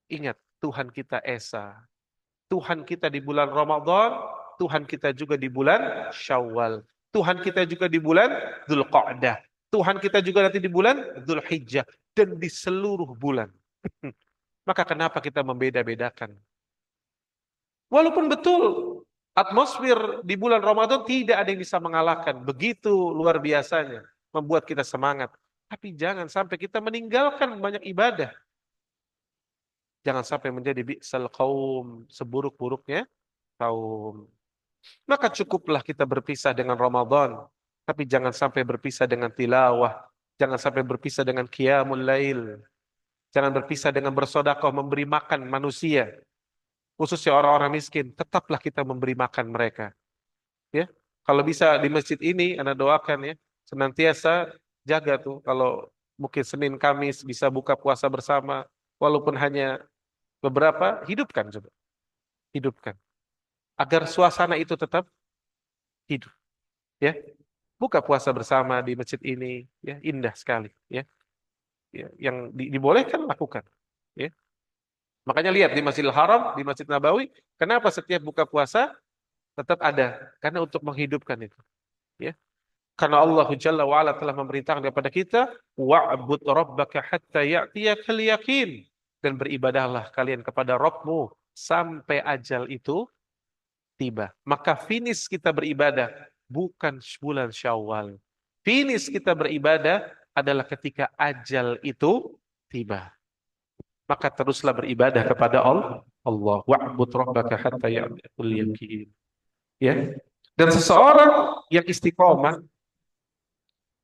S1: Ingat, Tuhan kita Esa. Tuhan kita di bulan Ramadan, Tuhan kita juga di bulan Syawal. Tuhan kita juga di bulan Dzulqa'dah. Tuhan kita juga nanti di bulan Dzulhijjah. Dan di seluruh bulan. Maka kenapa kita membeda-bedakan? Walaupun betul, atmosfer di bulan Ramadan tidak ada yang bisa mengalahkan. Begitu luar biasanya. Membuat kita semangat. Tapi jangan sampai kita meninggalkan banyak ibadah. Jangan sampai menjadi bi'sal qaum, seburuk-buruknya kaum. Maka cukuplah kita berpisah dengan Ramadan, tapi jangan sampai berpisah dengan tilawah, jangan sampai berpisah dengan qiyamul lail. Jangan berpisah dengan bersedekah, memberi makan manusia. Khususnya orang-orang miskin, tetaplah kita memberi makan mereka. Ya. Kalau bisa di masjid ini Anda doakan ya, senantiasa jaga tuh kalau mungkin Senin Kamis bisa buka puasa bersama walaupun hanya beberapa, hidupkan coba. Hidupkan. Agar suasana itu tetap hidup. Ya. Buka puasa bersama di masjid ini, ya, indah sekali, ya. Ya, yang dibolehkan lakukan, ya. Makanya lihat di Masjidil Haram, di Masjid Nabawi, kenapa setiap buka puasa tetap ada? Karena untuk menghidupkan itu, ya. Karena Allah Jalla wa Ala telah memerintahkan kepada kita, wa'bud rabbaka hatta ya'tiyakal yaqin. Dan beribadahlah kalian kepada Rabbmu sampai ajal itu tiba. Maka finish kita beribadah bukan bulan Syawal. Finish kita beribadah adalah ketika ajal itu tiba. Maka teruslah beribadah kepada Allah. Wa'bud rabbaka hatta ya'tiyakal yaqin. Ya. Dan seseorang yang istiqomah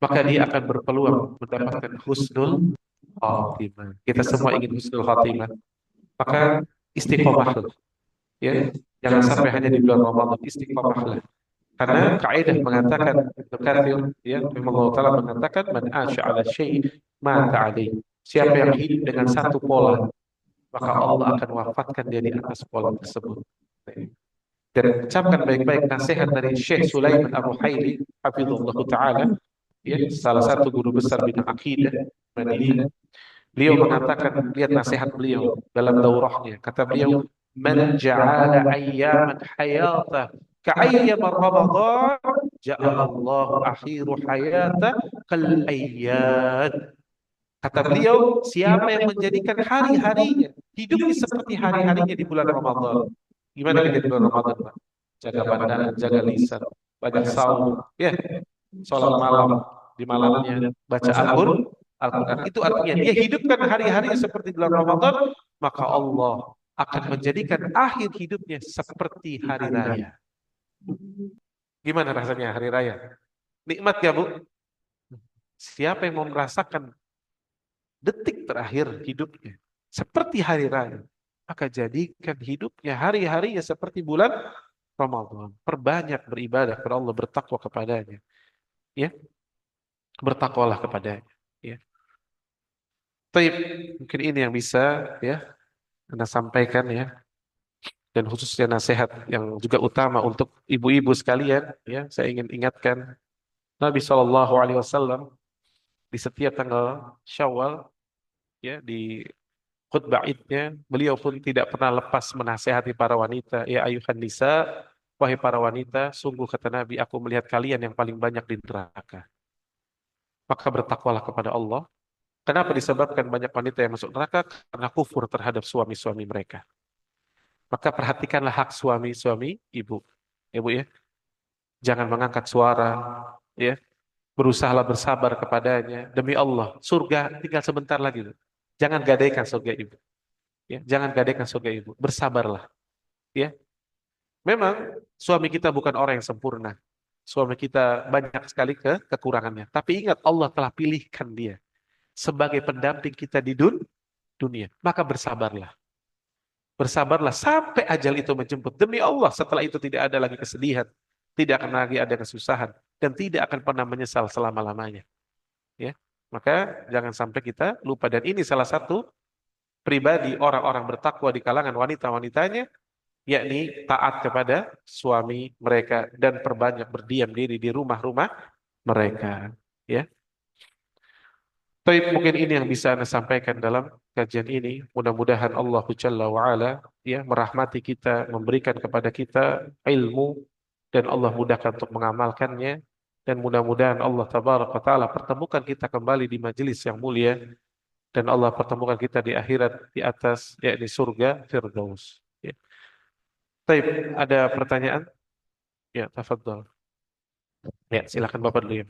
S1: maka dia akan berpeluang mendapatkan husnul khatimah. Kita semua ingin husnul khatimah. Maka istiqomahlah. Ya, jangan sampai hanya di bulan Ramadan, istiqomahlah. Karena kaidah mengatakan Ibnu Katsir, ya, Allah Taala mengatakan man asya 'ala syai' mata 'alaihi. Siapa yang hidup dengan satu pola, maka Allah akan wafatkan dia di atas pola tersebut. Dan ucapkan baik-baik nasihat dari Syekh Sulaiman Ar-Ruhaili hafizahullah taala. ya, salah satu guru besar bidang akidah Madinah. Beliau mengatakan, lihat nasihat beliau dalam daurahnya. Kata beliau, "Man ja'ala ayyaman hayatah ka'ayyam Ramadan, ja'alallahu akhiru hayatah kal ayyan." Kata beliau, siapa yang menjadikan hari-harinya hidupnya seperti hari-harinya di bulan Ramadan. Gimana kita di bulan Ramadan, Pak? Jaga pandangan, jaga lisan, banyak saum, ya, sholat malam, di malamnya baca Al-Quran. Itu artinya dia hidupkan hari-harinya seperti bulan Ramadan, maka Allah akan menjadikan akhir hidupnya seperti hari raya. Gimana rasanya hari raya? Nikmat gak, Bu? Siapa yang mau merasakan detik terakhir hidupnya seperti hari raya, maka jadikan hidupnya hari-harinya seperti bulan Ramadan. Perbanyak beribadah kepada Allah, bertakwa kepadanya. Ya, bertakwalah kepadanya. Ya. Taib, mungkin ini yang bisa ya Anda sampaikan ya, dan khususnya nasihat yang juga utama untuk ibu-ibu sekalian ya. Saya ingin ingatkan Nabi Shallallahu Alaihi Wasallam di setiap tanggal Syawal ya, di khutbah idnya beliau pun tidak pernah lepas menasehati para wanita. Ya ayuhan nisa, wahai para wanita, sungguh kata Nabi, aku melihat kalian yang paling banyak di neraka. Maka bertakwalah kepada Allah. Kenapa disebabkan banyak wanita yang masuk neraka? Karena kufur terhadap suami-suami mereka. Maka perhatikanlah hak suami-suami ibu. Ibu ya, jangan mengangkat suara, ya. Berusahalah bersabar kepadanya. Demi Allah, surga tinggal sebentar lagi. Jangan gadaikan surga ibu. Ya, jangan gadaikan surga ibu. Bersabarlah. Ya, memang suami kita bukan orang yang sempurna. Suami kita banyak sekali kekurangannya. Tapi ingat, Allah telah pilihkan dia sebagai pendamping kita di dunia. Maka bersabarlah. Bersabarlah sampai ajal itu menjemput. Demi Allah, setelah itu tidak ada lagi kesedihan, tidak akan lagi ada kesusahan, dan tidak akan pernah menyesal selama-lamanya. Ya, maka jangan sampai kita lupa. Dan ini salah satu pribadi orang-orang bertakwa di kalangan wanita-wanitanya, yakni taat kepada suami mereka dan perbanyak berdiam diri di rumah-rumah mereka. Ya, tapi mungkin ini yang bisa Anda sampaikan dalam kajian ini. Mudah-mudahan Allah Jalla wa'ala ya, merahmati kita, memberikan kepada kita ilmu, dan Allah mudahkan untuk mengamalkannya. Dan mudah-mudahan Allah Tabaraka wa Ta'ala pertemukan kita kembali di majelis yang mulia. Dan Allah pertemukan kita di akhirat di atas, yakni surga Firdaus. Ya. Baik, ada pertanyaan? Ya, tafadhol. Ya, silakan Bapak dulu ya.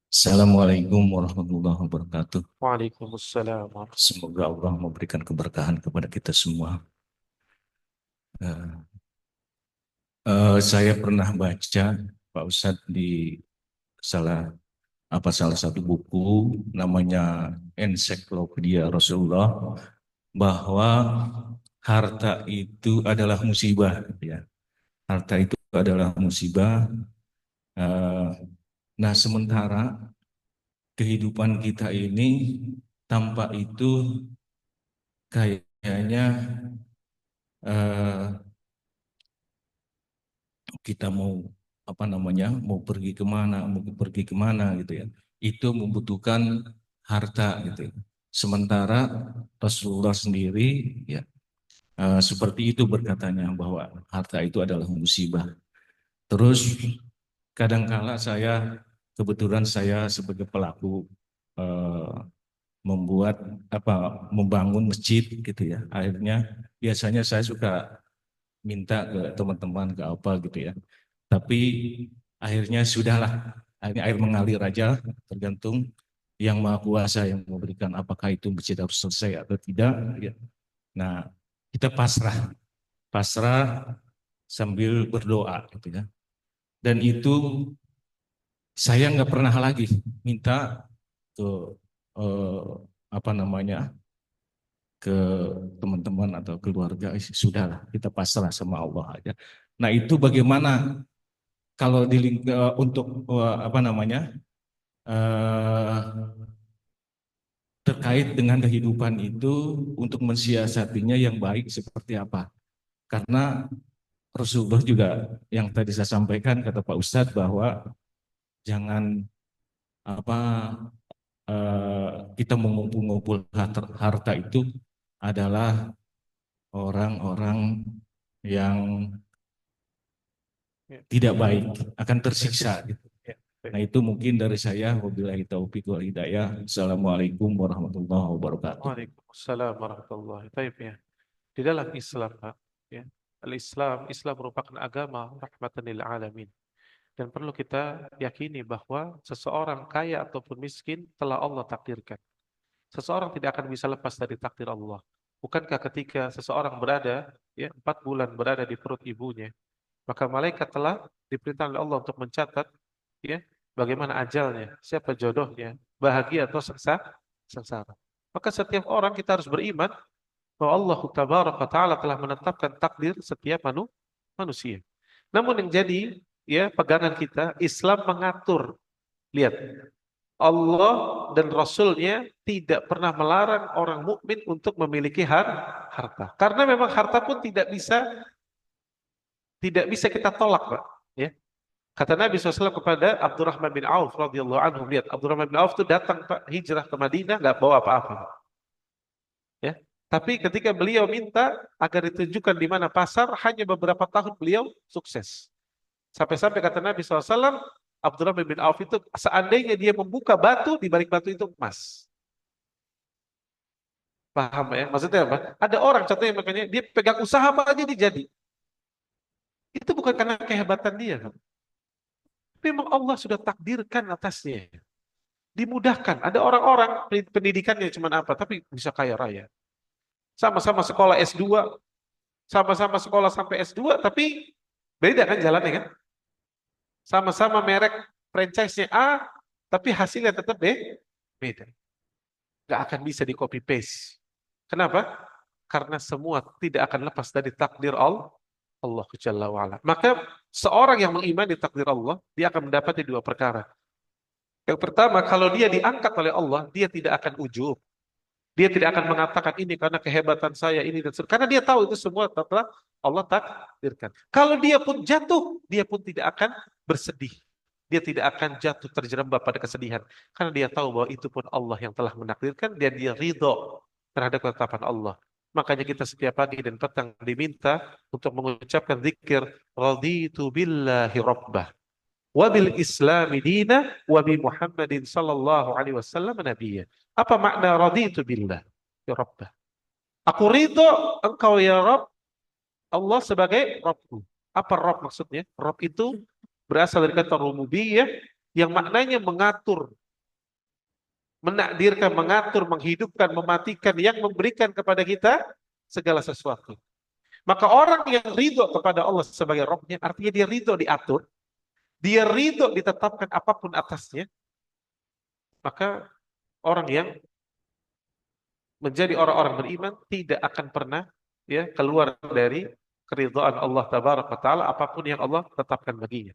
S2: Assalamualaikum warahmatullahi wabarakatuh.
S1: Waalaikumsalam.
S2: Semoga Allah memberikan keberkahan kepada kita semua. Eh, saya pernah baca Pak Ustadz di salah satu buku namanya Ensiklopedia Rasulullah, bahwa harta itu adalah musibah, ya. Harta itu adalah musibah. Eh, nah, sementara kehidupan kita ini tanpa itu kayaknya eh, kita mau pergi kemana gitu ya, itu membutuhkan harta gitu ya. Sementara Rasulullah sendiri ya seperti itu berkatanya, bahwa harta itu adalah musibah. Terus kadangkala kebetulan saya sebagai pelaku eh, membangun masjid gitu ya, akhirnya biasanya saya suka minta ke teman-teman ke apa gitu ya. Tapi akhirnya sudahlah, akhirnya air mengalir aja, tergantung yang Maha Kuasa yang memberikan apakah itu masjid harus selesai atau tidak. Ya. Nah, kita pasrah, pasrah sambil berdoa gitu ya. Dan itu saya nggak pernah lagi minta ke eh, apa namanya ke teman-teman atau keluarga. Sudahlah, kita pasrah sama Allah aja. Nah, itu bagaimana kalau untuk apa namanya eh, terkait dengan kehidupan itu, untuk mensiasatinya yang baik seperti apa? Karena Rasulullah juga yang tadi saya sampaikan kata Pak Ustadz bahwa jangan apa kita mengumpul-ngumpul harta itu adalah orang-orang yang
S1: Ya,
S2: tidak baik, akan tersiksa
S1: tersiksa.
S2: gitu.
S1: Ya,
S2: Nah
S1: baik.
S2: itu mungkin dari saya. Wabillahi taufiq wal hidayah. Assalamualaikum warahmatullahi wabarakatuh.
S1: Waalaikumsalam warahmatullahi wabarakatuh. Ya. Di dalam Islam, Pak, ya, Islam merupakan agama rahmatan lil alamin. Dan perlu kita yakini bahwa seseorang kaya ataupun miskin telah Allah takdirkan. Seseorang tidak akan bisa lepas dari takdir Allah. Bukankah ketika seseorang berada, ya, 4 bulan berada di perut ibunya, maka malaikat telah diperintahkan oleh Allah untuk mencatat, ya, bagaimana ajalnya, siapa jodohnya, bahagia atau sengsara. Maka setiap orang kita harus beriman bahwa Allah Tabaraka wa Ta'ala telah menetapkan takdir setiap manusia. Namun yang jadi, ya, pegangan kita, Islam mengatur. Lihat, Allah dan Rasulnya tidak pernah melarang orang mukmin untuk memiliki harta. Karena memang harta pun tidak bisa kita tolak, Pak. Ya. Kata Nabi SAW kepada Abdurrahman bin Auf radhiyallahu anhu, lihat, Abdurrahman bin Auf itu datang, Pak, hijrah ke Madinah nggak bawa apa-apa, Pak. Ya. Tapi ketika beliau minta agar ditunjukkan di mana pasar, hanya beberapa tahun beliau sukses. Sampai-sampai kata Nabi SAW, Abdurrahman bin Auf itu seandainya dia membuka batu, di balik batu itu emas. Paham ya? Maksudnya apa? Ada orang contohnya makanya dia pegang usaha apa aja dia jadi. Itu bukan karena kehebatan dia, kan? Memang Allah sudah takdirkan atasnya. Dimudahkan. Ada orang-orang pendidikannya cuma apa, tapi bisa kaya raya. Sama-sama sekolah S2, sama-sama sekolah sampai S2, tapi beda kan jalannya kan? Sama-sama merek franchise-nya A, tapi hasilnya tetap beda. Gak akan bisa di copy paste. Kenapa? Karena semua tidak akan lepas dari takdir Allah Jalla wa'ala. Maka seorang yang mengimani takdir Allah, dia akan mendapati 2 perkara. Yang pertama, kalau dia diangkat oleh Allah, dia tidak akan ujub. Dia tidak akan mengatakan ini karena kehebatan saya, ini dan sebagainya. Karena dia tahu itu semua telah Allah takdirkan. Kalau dia pun jatuh, dia pun tidak akan bersedih. Dia tidak akan jatuh terjerembab pada kesedihan. Karena dia tahu bahwa itu pun Allah yang telah menakdirkan dan dia ridho terhadap ketetapan Allah. Makanya kita setiap pagi dan petang diminta untuk mengucapkan zikir raditu billahi rabbah wa bil islami dina wa bi Muhammadin sallallahu alaihi wasallam nabiyya. Apa makna raditu billah ya rabbah? Aku ridho engkau ya Rabb, Allah sebagai Rabbku. Apa Rabb maksudnya? Rabb itu berasal dari kata rububiyah yang maknanya mengatur, menakdirkan, mengatur, menghidupkan, mematikan, yang memberikan kepada kita segala sesuatu. Maka orang yang ridho kepada Allah sebagai Rabbnya, artinya dia ridho diatur, dia ridho ditetapkan apapun atasnya, maka orang yang menjadi orang-orang beriman tidak akan pernah, ya, keluar dari keridhaan Allah Tabaraka wa Ta'ala apapun yang Allah tetapkan baginya.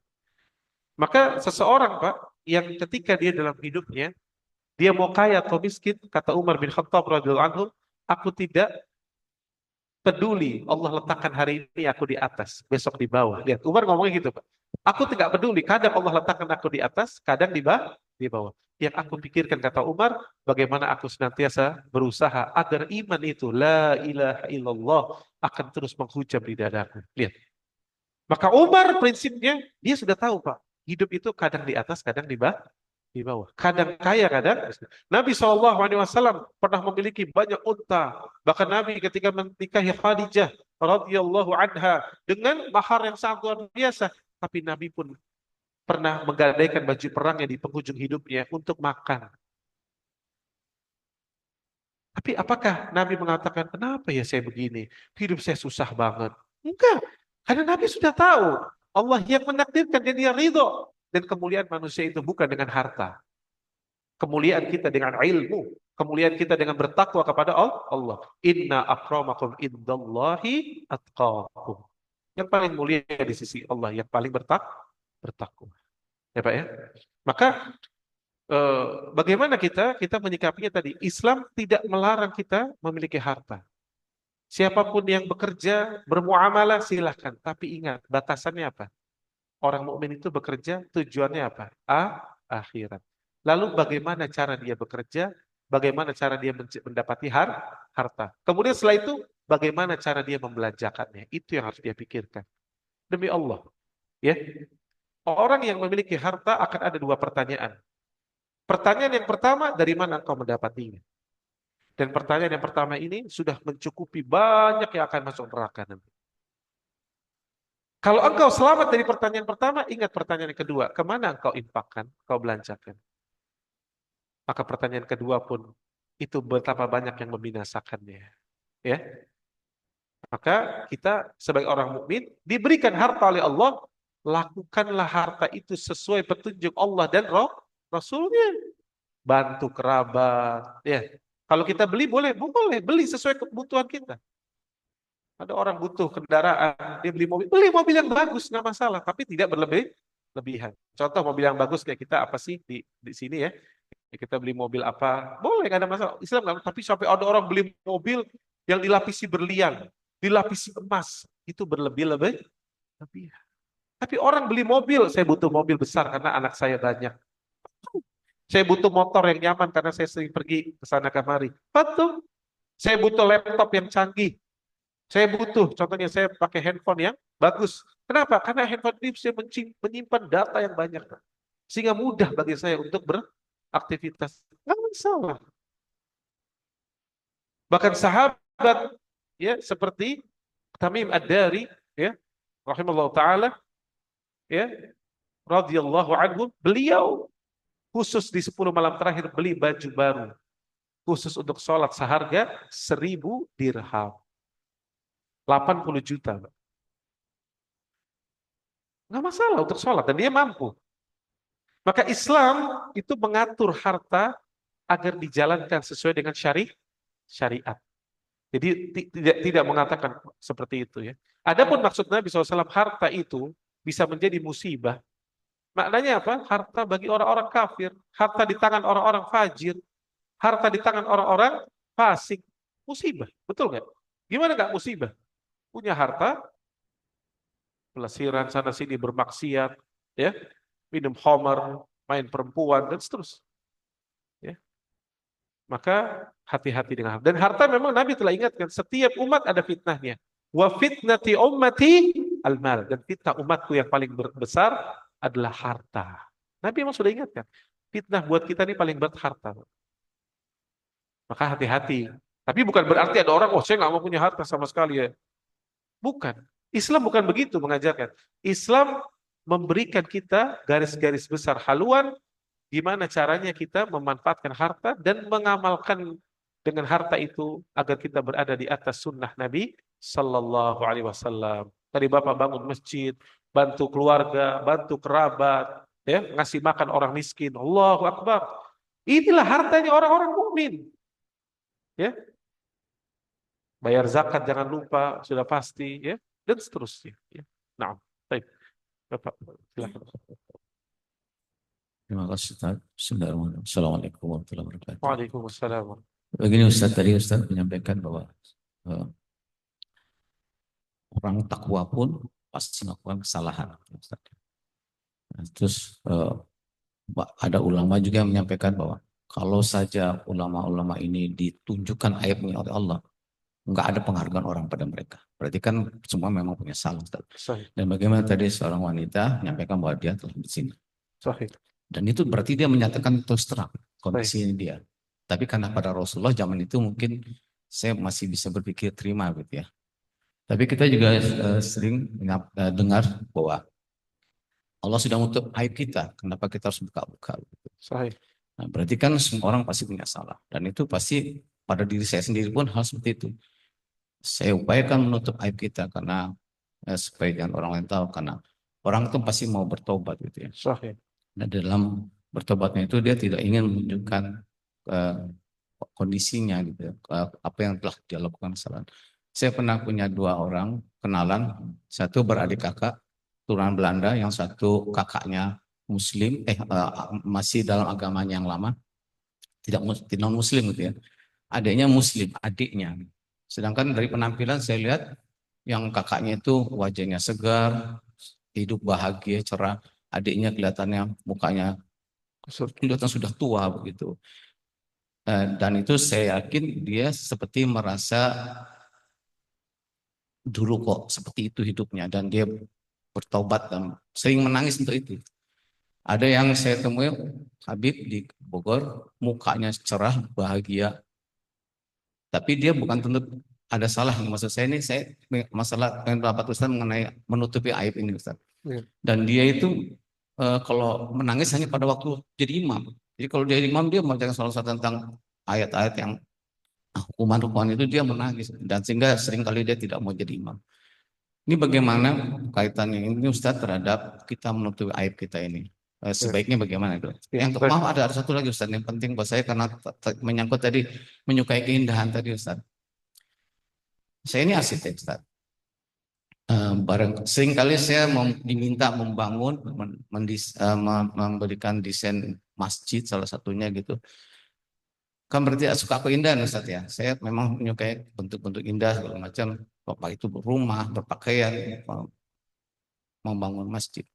S1: Maka seseorang, Pak, yang ketika dia dalam hidupnya, dia mau kaya atau miskin, kata Umar bin Khattab radhiyallahu anhu, aku tidak peduli Allah letakkan hari ini aku di atas, besok di bawah. Lihat, Umar ngomongnya gitu, Pak. Aku tidak peduli, kadang Allah letakkan aku di atas, kadang di bawah. Yang aku pikirkan, kata Umar, bagaimana aku senantiasa berusaha agar iman itu, la ilaha illallah, akan terus menghujam di dadaku. Lihat. Maka Umar prinsipnya, dia sudah tahu, Pak. Hidup itu kadang di atas, kadang di bawah. Kadang kaya, kadang miskin. Nabi SAW pernah memiliki banyak unta. Bahkan Nabi ketika menikahi Khadijah radhiyallahu anha dengan mahar yang sangat luar biasa. Tapi Nabi pun pernah menggadaikan baju perangnya di penghujung hidupnya untuk makan. Tapi apakah Nabi mengatakan, kenapa ya saya begini? Hidup saya susah banget. Enggak. Karena Nabi sudah tahu. Allah yang menakdirkan dan dia ridho. Dan kemuliaan manusia itu bukan dengan harta. Kemuliaan kita dengan ilmu. Kemuliaan kita dengan bertakwa kepada Allah. Inna akramakum indallahi atqakum. Yang paling mulia di sisi Allah. Yang paling bertakwa. Ya Pak ya. Maka bagaimana kita menyikapinya tadi? Islam tidak melarang kita memiliki harta. Siapapun yang bekerja, bermuamalah silahkan. Tapi ingat, batasannya apa? Orang mukmin itu bekerja tujuannya apa? Akhirat. Lalu bagaimana cara dia bekerja? Bagaimana cara dia mendapati harta? Kemudian setelah itu, bagaimana cara dia membelanjakannya? Itu yang harus dia pikirkan. Demi Allah, ya. Orang yang memiliki harta akan ada dua pertanyaan. Pertanyaan yang pertama, dari mana engkau mendapatinya? Dan pertanyaan yang pertama ini sudah mencukupi banyak yang akan masuk neraka nanti. Kalau engkau selamat dari pertanyaan pertama, ingat pertanyaan yang kedua. Kemana engkau infakkan, engkau belanjakan? Maka pertanyaan kedua pun, itu betapa banyak yang membinasakannya. Ya, maka kita sebagai orang mukmin diberikan harta oleh Allah, lakukanlah harta itu sesuai petunjuk Allah dan Rasulnya. Bantu kerabat, ya. Kalau kita beli boleh, boleh beli sesuai kebutuhan kita. Ada orang butuh kendaraan, dia beli mobil yang bagus nggak masalah, tapi tidak berlebihan. Contoh mobil yang bagus kayak kita apa sih di sini ya? Ya, kita beli mobil apa, boleh nggak ada masalah. Islam nggak, tapi sampai ada orang beli mobil yang dilapisi berlian, dilapisi emas, itu berlebih-lebih. Tapi orang beli mobil, saya butuh mobil besar karena anak saya banyak. Saya butuh motor yang nyaman karena saya sering pergi ke sana kemari. Betul. Saya butuh laptop yang canggih. Saya butuh, contohnya saya pakai handphone yang bagus. Kenapa? Karena handphone ini bisa menyimpan data yang banyak. Sehingga mudah bagi saya untuk beraktivitas. Nggak masalah. Bahkan sahabat ya seperti Tamim Ad-Dari ya rahimahullah taala ya radhiyallahu anhu, beliau khusus di 10 malam terakhir beli baju baru khusus untuk sholat seharga 1.000 dirham, 80 juta. Nggak masalah untuk sholat dan dia mampu. Maka Islam itu mengatur harta agar dijalankan sesuai dengan syariat. Jadi tidak mengatakan seperti itu ya. Adapun maksud Nabi SAW, harta itu bisa menjadi musibah. Maknanya apa? Harta bagi orang-orang kafir, harta di tangan orang-orang fajir, harta di tangan orang-orang fasik, musibah. Betul nggak? Gimana nggak musibah? Punya harta, pelesiran sana sini bermaksiat, ya, minum khamar, main perempuan dan seterusnya. Ya. Maka hati-hati dengan harta. Dan harta memang Nabi telah ingatkan, setiap umat ada fitnahnya. Wa fitnati ummati al-mal. Dan fitnah umatku yang paling besar adalah harta. Nabi memang sudah ingatkan. Fitnah buat kita ini paling berat harta. Maka hati-hati. Tapi bukan berarti ada orang, oh saya nggak mau punya harta sama sekali ya. Bukan. Islam bukan begitu mengajarkan. Islam memberikan kita garis-garis besar haluan gimana caranya kita memanfaatkan harta dan mengamalkan dengan harta itu agar kita berada di atas sunnah Nabi Sallallahu Alaihi Wasallam. Tadi Bapak bangun masjid, bantu keluarga, bantu kerabat, ya, ngasih makan orang miskin. Allahu Akbar. Inilah hartanya orang-orang mukmin. Ya, bayar zakat jangan lupa, sudah pasti, ya, dan seterusnya. Ya. Nah, baik, Bapak, silakan.
S2: Terima kasih Ustaz. Bismillahirrahmanirrahim. Assalamualaikum warahmatullahi wabarakatuh.
S1: Waalaikumsalam.
S2: Begini Ustaz, tadi Ustaz menyampaikan bahwa eh, orang takwa pun pasti melakukan kesalahan. Ustaz. Nah, terus ada ulama juga yang menyampaikan bahwa kalau saja ulama-ulama ini ditunjukkan aibnya oleh Allah, nggak ada penghargaan orang pada mereka. Berarti kan semua memang punya salah. Ustaz.
S1: Sahih.
S2: Dan bagaimana tadi seorang wanita menyampaikan bahwa dia telah berzina.
S1: Sahih.
S2: Dan itu berarti dia menyatakan terus terang kondisi
S1: Baik.
S2: ini dia. Tapi karena pada Rasulullah zaman itu mungkin saya masih bisa berpikir terima gitu ya. Tapi kita juga sering dengar bahwa Allah sudah menutup aib kita. Kenapa kita harus buka-buka? Gitu.
S1: Sahih.
S2: Nah, berarti kan semua orang pasti punya salah. Dan itu pasti pada diri saya sendiri pun hal seperti itu. Saya upayakan menutup aib kita karena supaya jangan orang lain tahu. Karena orang itu pasti mau bertobat gitu ya.
S1: Sahih.
S2: Dan dalam bertobatnya itu dia tidak ingin menunjukkan kondisinya gitu, apa yang telah dia lakukan kesalahan. Saya pernah punya dua orang kenalan, satu beradik kakak turunan Belanda, yang satu kakaknya Muslim, masih dalam agamanya yang lama, tidak non Muslim gitu ya. Adiknya Muslim, adiknya.
S3: Sedangkan dari penampilan saya lihat yang kakaknya itu wajahnya segar, hidup bahagia, cerah. Adiknya kelihatannya mukanya
S1: Kusut.
S3: kelihatan sudah tua begitu. Dan itu saya yakin dia seperti merasa dulu kok seperti itu hidupnya dan dia bertobat dan sering menangis untuk itu. Ada yang saya temui Habib di Bogor, mukanya cerah, bahagia, tapi dia bukan tentu ada salah. Maksud saya ini saya masalah dengan pendapat Ustaz mengenai menutupi aib ini Ustaz.
S1: Ya.
S3: Dan dia itu kalau menangis hanya pada waktu jadi imam. Jadi kalau dia jadi imam dia membacakan salah tentang ayat-ayat yang hukuman-hukuman itu dia menangis dan sehingga seringkali dia tidak mau jadi imam. Ini bagaimana kaitannya ini Ustaz terhadap kita menutupi aib kita ini?
S1: Ya.
S3: Sebaiknya bagaimana itu?
S1: Ya.
S3: Yang maaf ada satu lagi Ustaz yang penting buat saya karena menyangkut tadi menyukai keindahan tadi Ustaz. Saya ini arsitek Ustaz. Seringkali saya diminta membangun, memberikan desain masjid salah satunya gitu. Kan berarti suka keindahan Ustaz ya. Saya memang menyukai bentuk-bentuk indah segala macam. Bapak itu berumah, berpakaian, membangun masjid.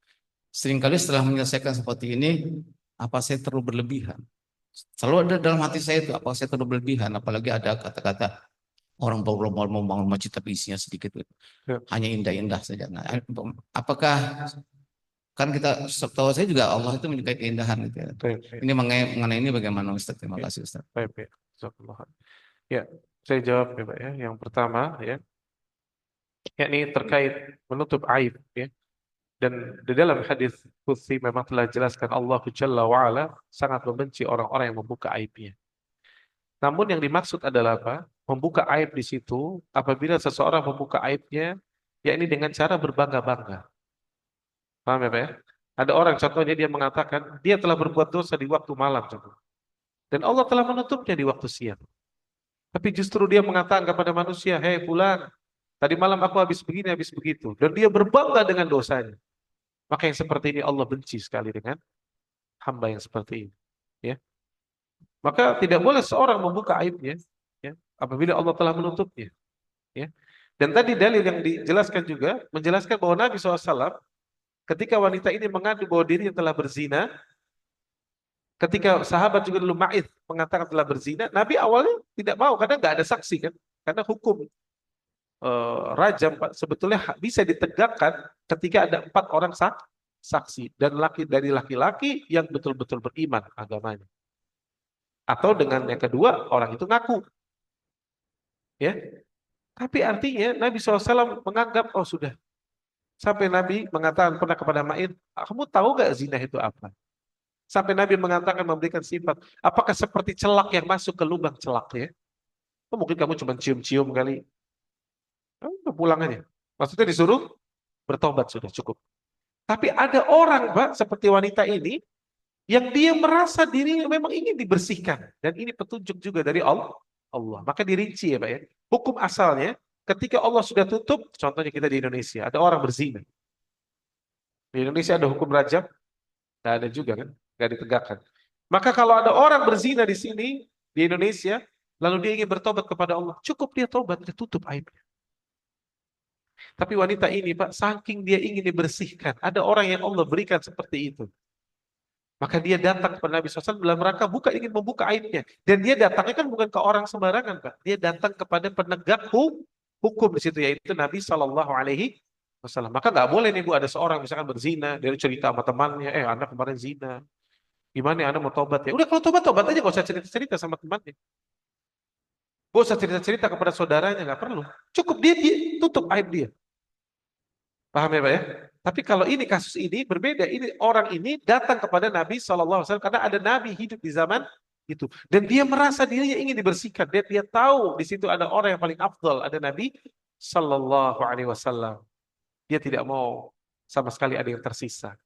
S3: Seringkali setelah menyelesaikan seperti ini, apa saya terlalu berlebihan? Selalu ada dalam hati saya itu, apa saya terlalu berlebihan? Apalagi ada kata-kata orang baru mau membangun masjid tapi isinya sedikit,
S1: Ya.
S3: hanya indah-indah saja. Nah, apakah kan kita setahu saya juga Allah itu menyukai keindahan gitu ya.
S1: Baik, baik.
S3: Ini mengenai ini bagaimana Ustaz? Terima kasih Ustaz.
S1: Baik, baik. Jazakallah. Ya, saya jawab ya Pak ya. Yang pertama ya, yakni terkait menutup aib ya. Dan di dalam hadis qudsi memang telah jelaskan Allah Jalla wa Ala sangat membenci orang-orang yang membuka aibnya. Namun yang dimaksud adalah apa? Membuka aib di situ apabila seseorang membuka aibnya yakni dengan cara berbangga-bangga. Paham ya Pak ya? Ada orang contohnya dia mengatakan dia telah berbuat dosa di waktu malam contoh. Dan Allah telah menutupnya di waktu siang. Tapi justru dia mengatakan kepada manusia, "Hei fulan, tadi malam aku habis begini, habis begitu." Dan dia berbangga dengan dosanya. Maka yang seperti ini Allah benci sekali dengan hamba yang seperti ini. Ya. Maka tidak boleh seorang membuka aibnya ya, apabila Allah telah menutupnya. Ya. Dan tadi dalil yang dijelaskan juga menjelaskan bahwa Nabi SAW ketika wanita ini mengadu bahwa dirinya telah berzina, ketika sahabat juga dulu Ma'id mengatakan telah berzina, Nabi awalnya tidak mau karena nggak ada saksi kan, karena hukum rajam sebetulnya bisa ditegakkan ketika ada 4 orang saksi dan dari laki-laki yang betul-betul beriman agamanya. Atau dengan yang kedua orang itu ngaku, ya. Tapi artinya Nabi SAW menganggap oh sudah. Sampai Nabi mengatakan pernah kepada Ma'id, kamu tahu gak zina itu apa? Sampai Nabi mengatakan memberikan sifat, apakah seperti celak yang masuk ke lubang celak ya? Oh, mungkin kamu cuma cium-cium kali. Oh, pulang aja. Maksudnya disuruh bertobat sudah cukup. Tapi ada orang Pak seperti wanita ini yang dia merasa dirinya memang ingin dibersihkan dan ini petunjuk juga dari Allah. Maka dirinci ya Pak ya. Hukum asalnya ketika Allah sudah tutup, contohnya kita di Indonesia, ada orang berzina. Di Indonesia ada hukum rajam, nggak ada juga kan, nggak ditegakkan. Maka kalau ada orang berzina di sini di Indonesia, lalu dia ingin bertobat kepada Allah, cukup dia tobat, dia tutup aibnya. Tapi wanita ini Pak, saking dia ingin dibersihkan, ada orang yang Allah berikan seperti itu. Maka dia datang kepada Nabi SAW dalam rangka ingin membuka aibnya. Dan dia datangnya kan bukan ke orang sembarangan, Pak. Dia datang kepada penegak hukum di situ, yaitu Nabi SAW. Maka nggak boleh nih Bu, ada seorang misalkan berzina, dia cerita sama temannya, anak kemarin zina. Gimana ya, anak mau tobat ya? Udah kalau tobat aja, gak usah cerita-cerita sama temannya. Gak usah cerita-cerita kepada saudaranya, nggak perlu. Cukup dia tutup aib dia. Paham ya Pak ya? Tapi kalau ini kasus ini berbeda. Ini orang ini datang kepada Nabi SAW karena ada Nabi hidup di zaman itu. Dan dia merasa dirinya ingin dibersihkan. Dia tahu di situ ada orang yang paling afdal, ada Nabi SAW. Dia tidak mau sama sekali ada yang tersisa.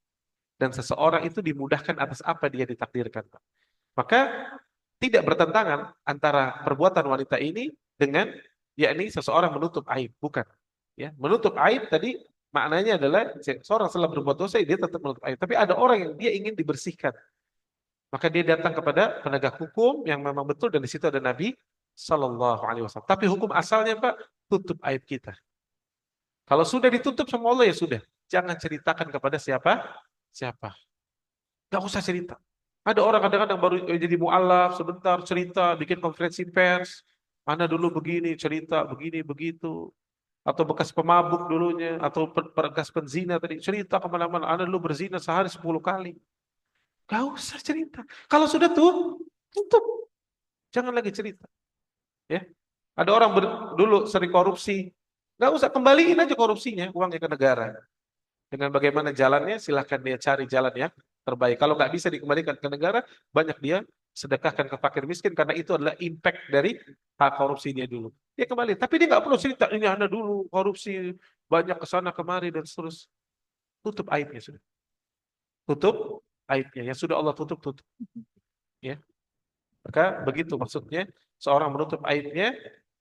S1: Dan seseorang itu dimudahkan atas apa dia ditakdirkan. Maka tidak bertentangan antara perbuatan wanita ini dengan yakni seseorang menutup aib, bukan. Ya, menutup aib tadi maknanya adalah seorang setelah berbuat dosa dia tetap menutup aib. Tapi ada orang yang dia ingin dibersihkan. Maka dia datang kepada penegak hukum yang memang betul dan di situ ada Nabi Sallallahu alaihi wasallam. Tapi hukum asalnya Pak, tutup aib kita. Kalau sudah ditutup sama Allah ya sudah. Jangan ceritakan kepada siapa? Siapa. Gak usah cerita. Ada orang kadang-kadang baru jadi mualaf sebentar cerita, bikin konferensi pers. Ana dulu begini, cerita begini begitu. Atau bekas pemabuk dulunya, atau bekas penzina tadi cerita kemana-mana. Ana dulu berzina sehari 10 kali. Gak usah cerita. Kalau sudah tuh tutup. Jangan lagi cerita. Ya. Ada orang dulu sering korupsi. Gak usah, kembaliin aja korupsinya, uangnya ke negara. Dengan bagaimana jalannya, silahkan dia cari jalan yang terbaik. Kalau nggak bisa dikembalikan ke negara, banyak dia sedekahkan ke fakir miskin karena itu adalah impact dari hak korupsinya dulu. Dia kembali, tapi dia nggak perlu cerita ini Anda dulu korupsi banyak ke sana kemari dan seterusnya. Tutup aibnya sudah. Tutup aibnya. Yang sudah Allah tutup tutup. Ya, maka begitu maksudnya seorang menutup aibnya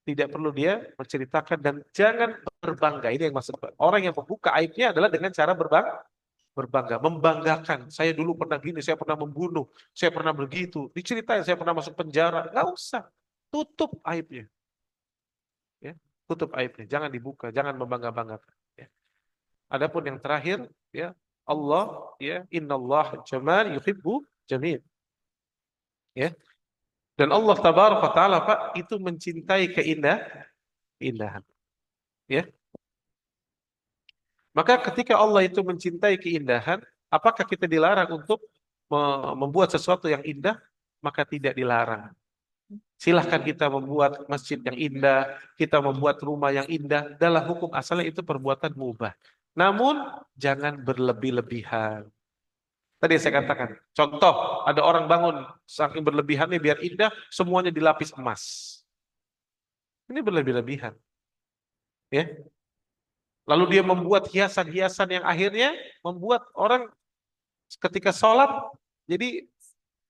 S1: tidak perlu dia menceritakan dan jangan berbangga. Ini yang maksud Pak. Orang yang membuka aibnya adalah dengan cara berbangga, membanggakan. Saya dulu pernah gini, saya pernah membunuh, saya pernah begitu. Diceritain saya pernah masuk penjara. Nggak usah. Tutup aibnya. Ya, tutup aibnya. Jangan dibuka, jangan membangga-banggakan. Ya. Adapun yang terakhir, ya Allah, ya Innallah jamal yuhibbu jamil. Ya. Dan Allah tabaraka wa taala Pak itu mencintai keindahan. Ya. Maka ketika Allah itu mencintai keindahan, apakah kita dilarang untuk membuat sesuatu yang indah? Maka tidak dilarang. Silahkan kita membuat masjid yang indah, kita membuat rumah yang indah. Dalam hukum asalnya itu perbuatan mubah. Namun jangan berlebih-lebihan. Tadi saya katakan, contoh ada orang bangun saking berlebihannya biar indah, semuanya dilapis emas. Ini berlebih-lebihan. Ya. Lalu dia membuat hiasan-hiasan yang akhirnya membuat orang ketika sholat jadi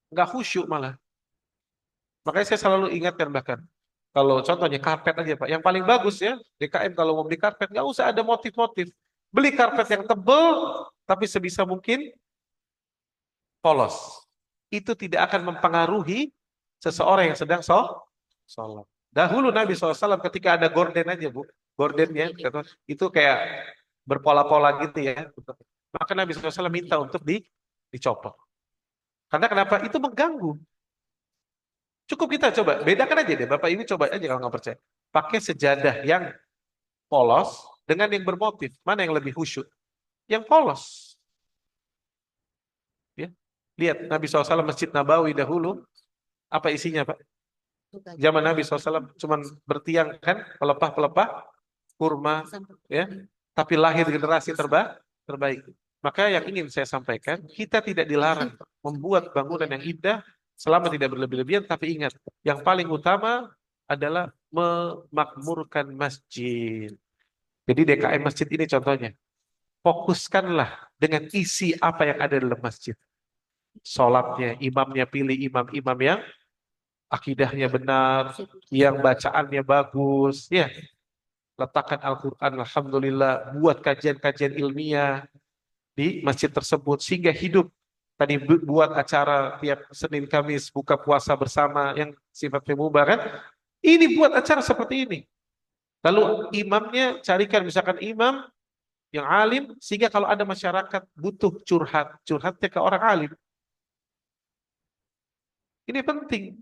S1: nggak khusyuk malah. Makanya saya selalu ingatkan bahkan kalau contohnya karpet aja Pak, yang paling bagus ya DKM kalau mau beli karpet nggak usah ada motif-motif, beli karpet yang tebal tapi sebisa mungkin polos. Itu tidak akan mempengaruhi seseorang yang sedang sholat. Dahulu Nabi SAW ketika ada gorden aja Bu, gordennya itu kayak berpola-pola gitu ya. Maka Nabi SAW minta untuk dicopot. Karena kenapa? Itu mengganggu. Cukup kita coba, bedakan aja deh. Bapak Ibu coba aja kalau nggak percaya. Pakai sejadah yang polos dengan yang bermotif. Mana yang lebih khusyuk? Yang polos. Ya. Lihat Nabi SAW Masjid Nabawi dahulu, apa isinya Pak? Zaman Nabi SAW cuma bertiang kan, pelepah-pelepah, kurma, ya. Tapi lahir generasi terbaik. Maka yang ingin saya sampaikan, kita tidak dilarang membuat bangunan yang indah selama tidak berlebih-lebihan, tapi ingat, yang paling utama adalah memakmurkan masjid. Jadi DKM masjid ini contohnya. Fokuskanlah dengan isi apa yang ada dalam masjid. Sholatnya, imamnya pilih imam-imam yang akidahnya benar, yang bacaannya bagus, ya. Letakkan Al-Quran, alhamdulillah, buat kajian-kajian ilmiah di masjid tersebut sehingga hidup. Tadi buat acara tiap Senin Kamis buka puasa bersama yang sifatnya mubah kan. Ini buat acara seperti ini. Lalu imamnya carikan misalkan imam yang alim sehingga kalau ada masyarakat butuh curhatnya ke orang alim. Ini penting.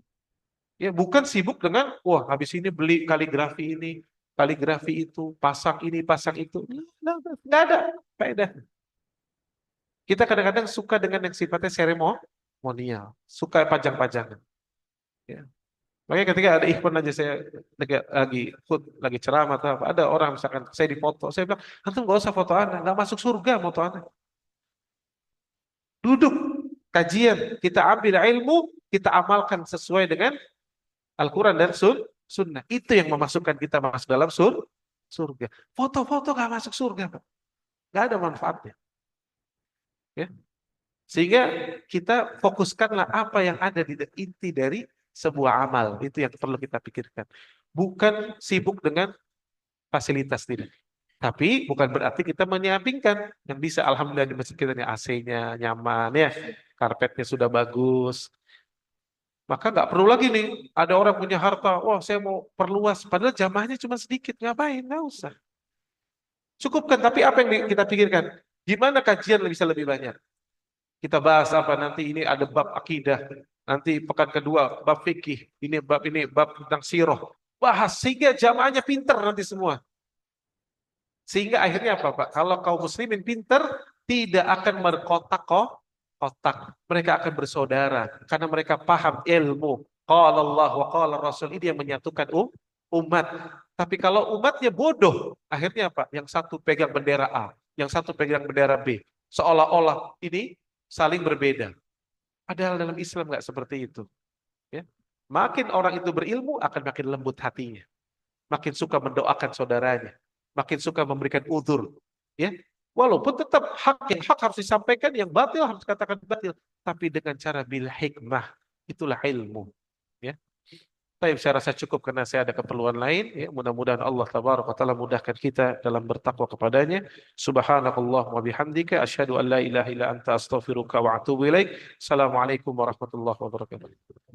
S1: Ya, bukan sibuk dengan wah habis ini beli kaligrafi ini, kaligrafi itu, pasang ini, pasang itu. Nggak ada faedah. Kita kadang-kadang suka dengan yang sifatnya seremonial, suka pajang-pajangan. Ya. Makanya ketika ada event aja saya lagi ceramah atau apa, ada orang misalkan saya difoto, saya bilang, antum nggak usah foto Anda, nggak masuk surga foto Anda. Duduk kajian, kita ambil ilmu, kita amalkan sesuai dengan Al-Quran dan Sunnah. Itu yang memasukkan kita masuk dalam surga. Foto-foto nggak masuk surga, Pak. Nggak ada manfaatnya. Ya. Sehingga kita fokuskanlah apa yang ada di inti dari sebuah amal. Itu yang perlu kita pikirkan. Bukan sibuk dengan fasilitas tidak. Tapi bukan berarti kita menyampingkan yang bisa alhamdulillah di masjid kita AC-nya nyaman ya, karpetnya sudah bagus. Maka nggak perlu lagi nih, ada orang punya harta, wah saya mau perluas, padahal jamaahnya cuma sedikit, ngapain? Nggak usah. Cukupkan, tapi apa yang kita pikirkan? Gimana kajian bisa lebih banyak? Kita bahas apa nanti, ini ada bab akidah, nanti pekan kedua bab fikih, ini bab tentang sirah. Bahas sehingga jamaahnya pinter nanti semua. Sehingga akhirnya apa Pak? Kalau kaum muslimin pinter, tidak akan kotak. Mereka akan bersaudara karena mereka paham ilmu. Qala Allah wa qala Rasul, ini yang menyatukan umat. Tapi kalau umatnya bodoh, akhirnya apa? Yang satu pegang bendera A, yang satu pegang bendera B. Seolah-olah ini saling berbeda. Padahal dalam Islam nggak seperti itu. Ya. Makin orang itu berilmu akan makin lembut hatinya, makin suka mendoakan saudaranya, makin suka memberikan uzur. Ya, walaupun tetap hak yang hak harus disampaikan, yang batil harus dikatakan batil, tapi dengan cara bil hikmah. Itulah ilmu. Ya. Baik, saya rasa cukup karena saya ada keperluan lain. Ya, mudah-mudahan Allah tabaraka wa taala mudahkan kita dalam bertakwa kepadanya. Subhanakallah wa bihamdika asyhadu an la ilaha illa anta astaghfiruka wa atubu ilaik. Assalamualaikum warahmatullahi wabarakatuh.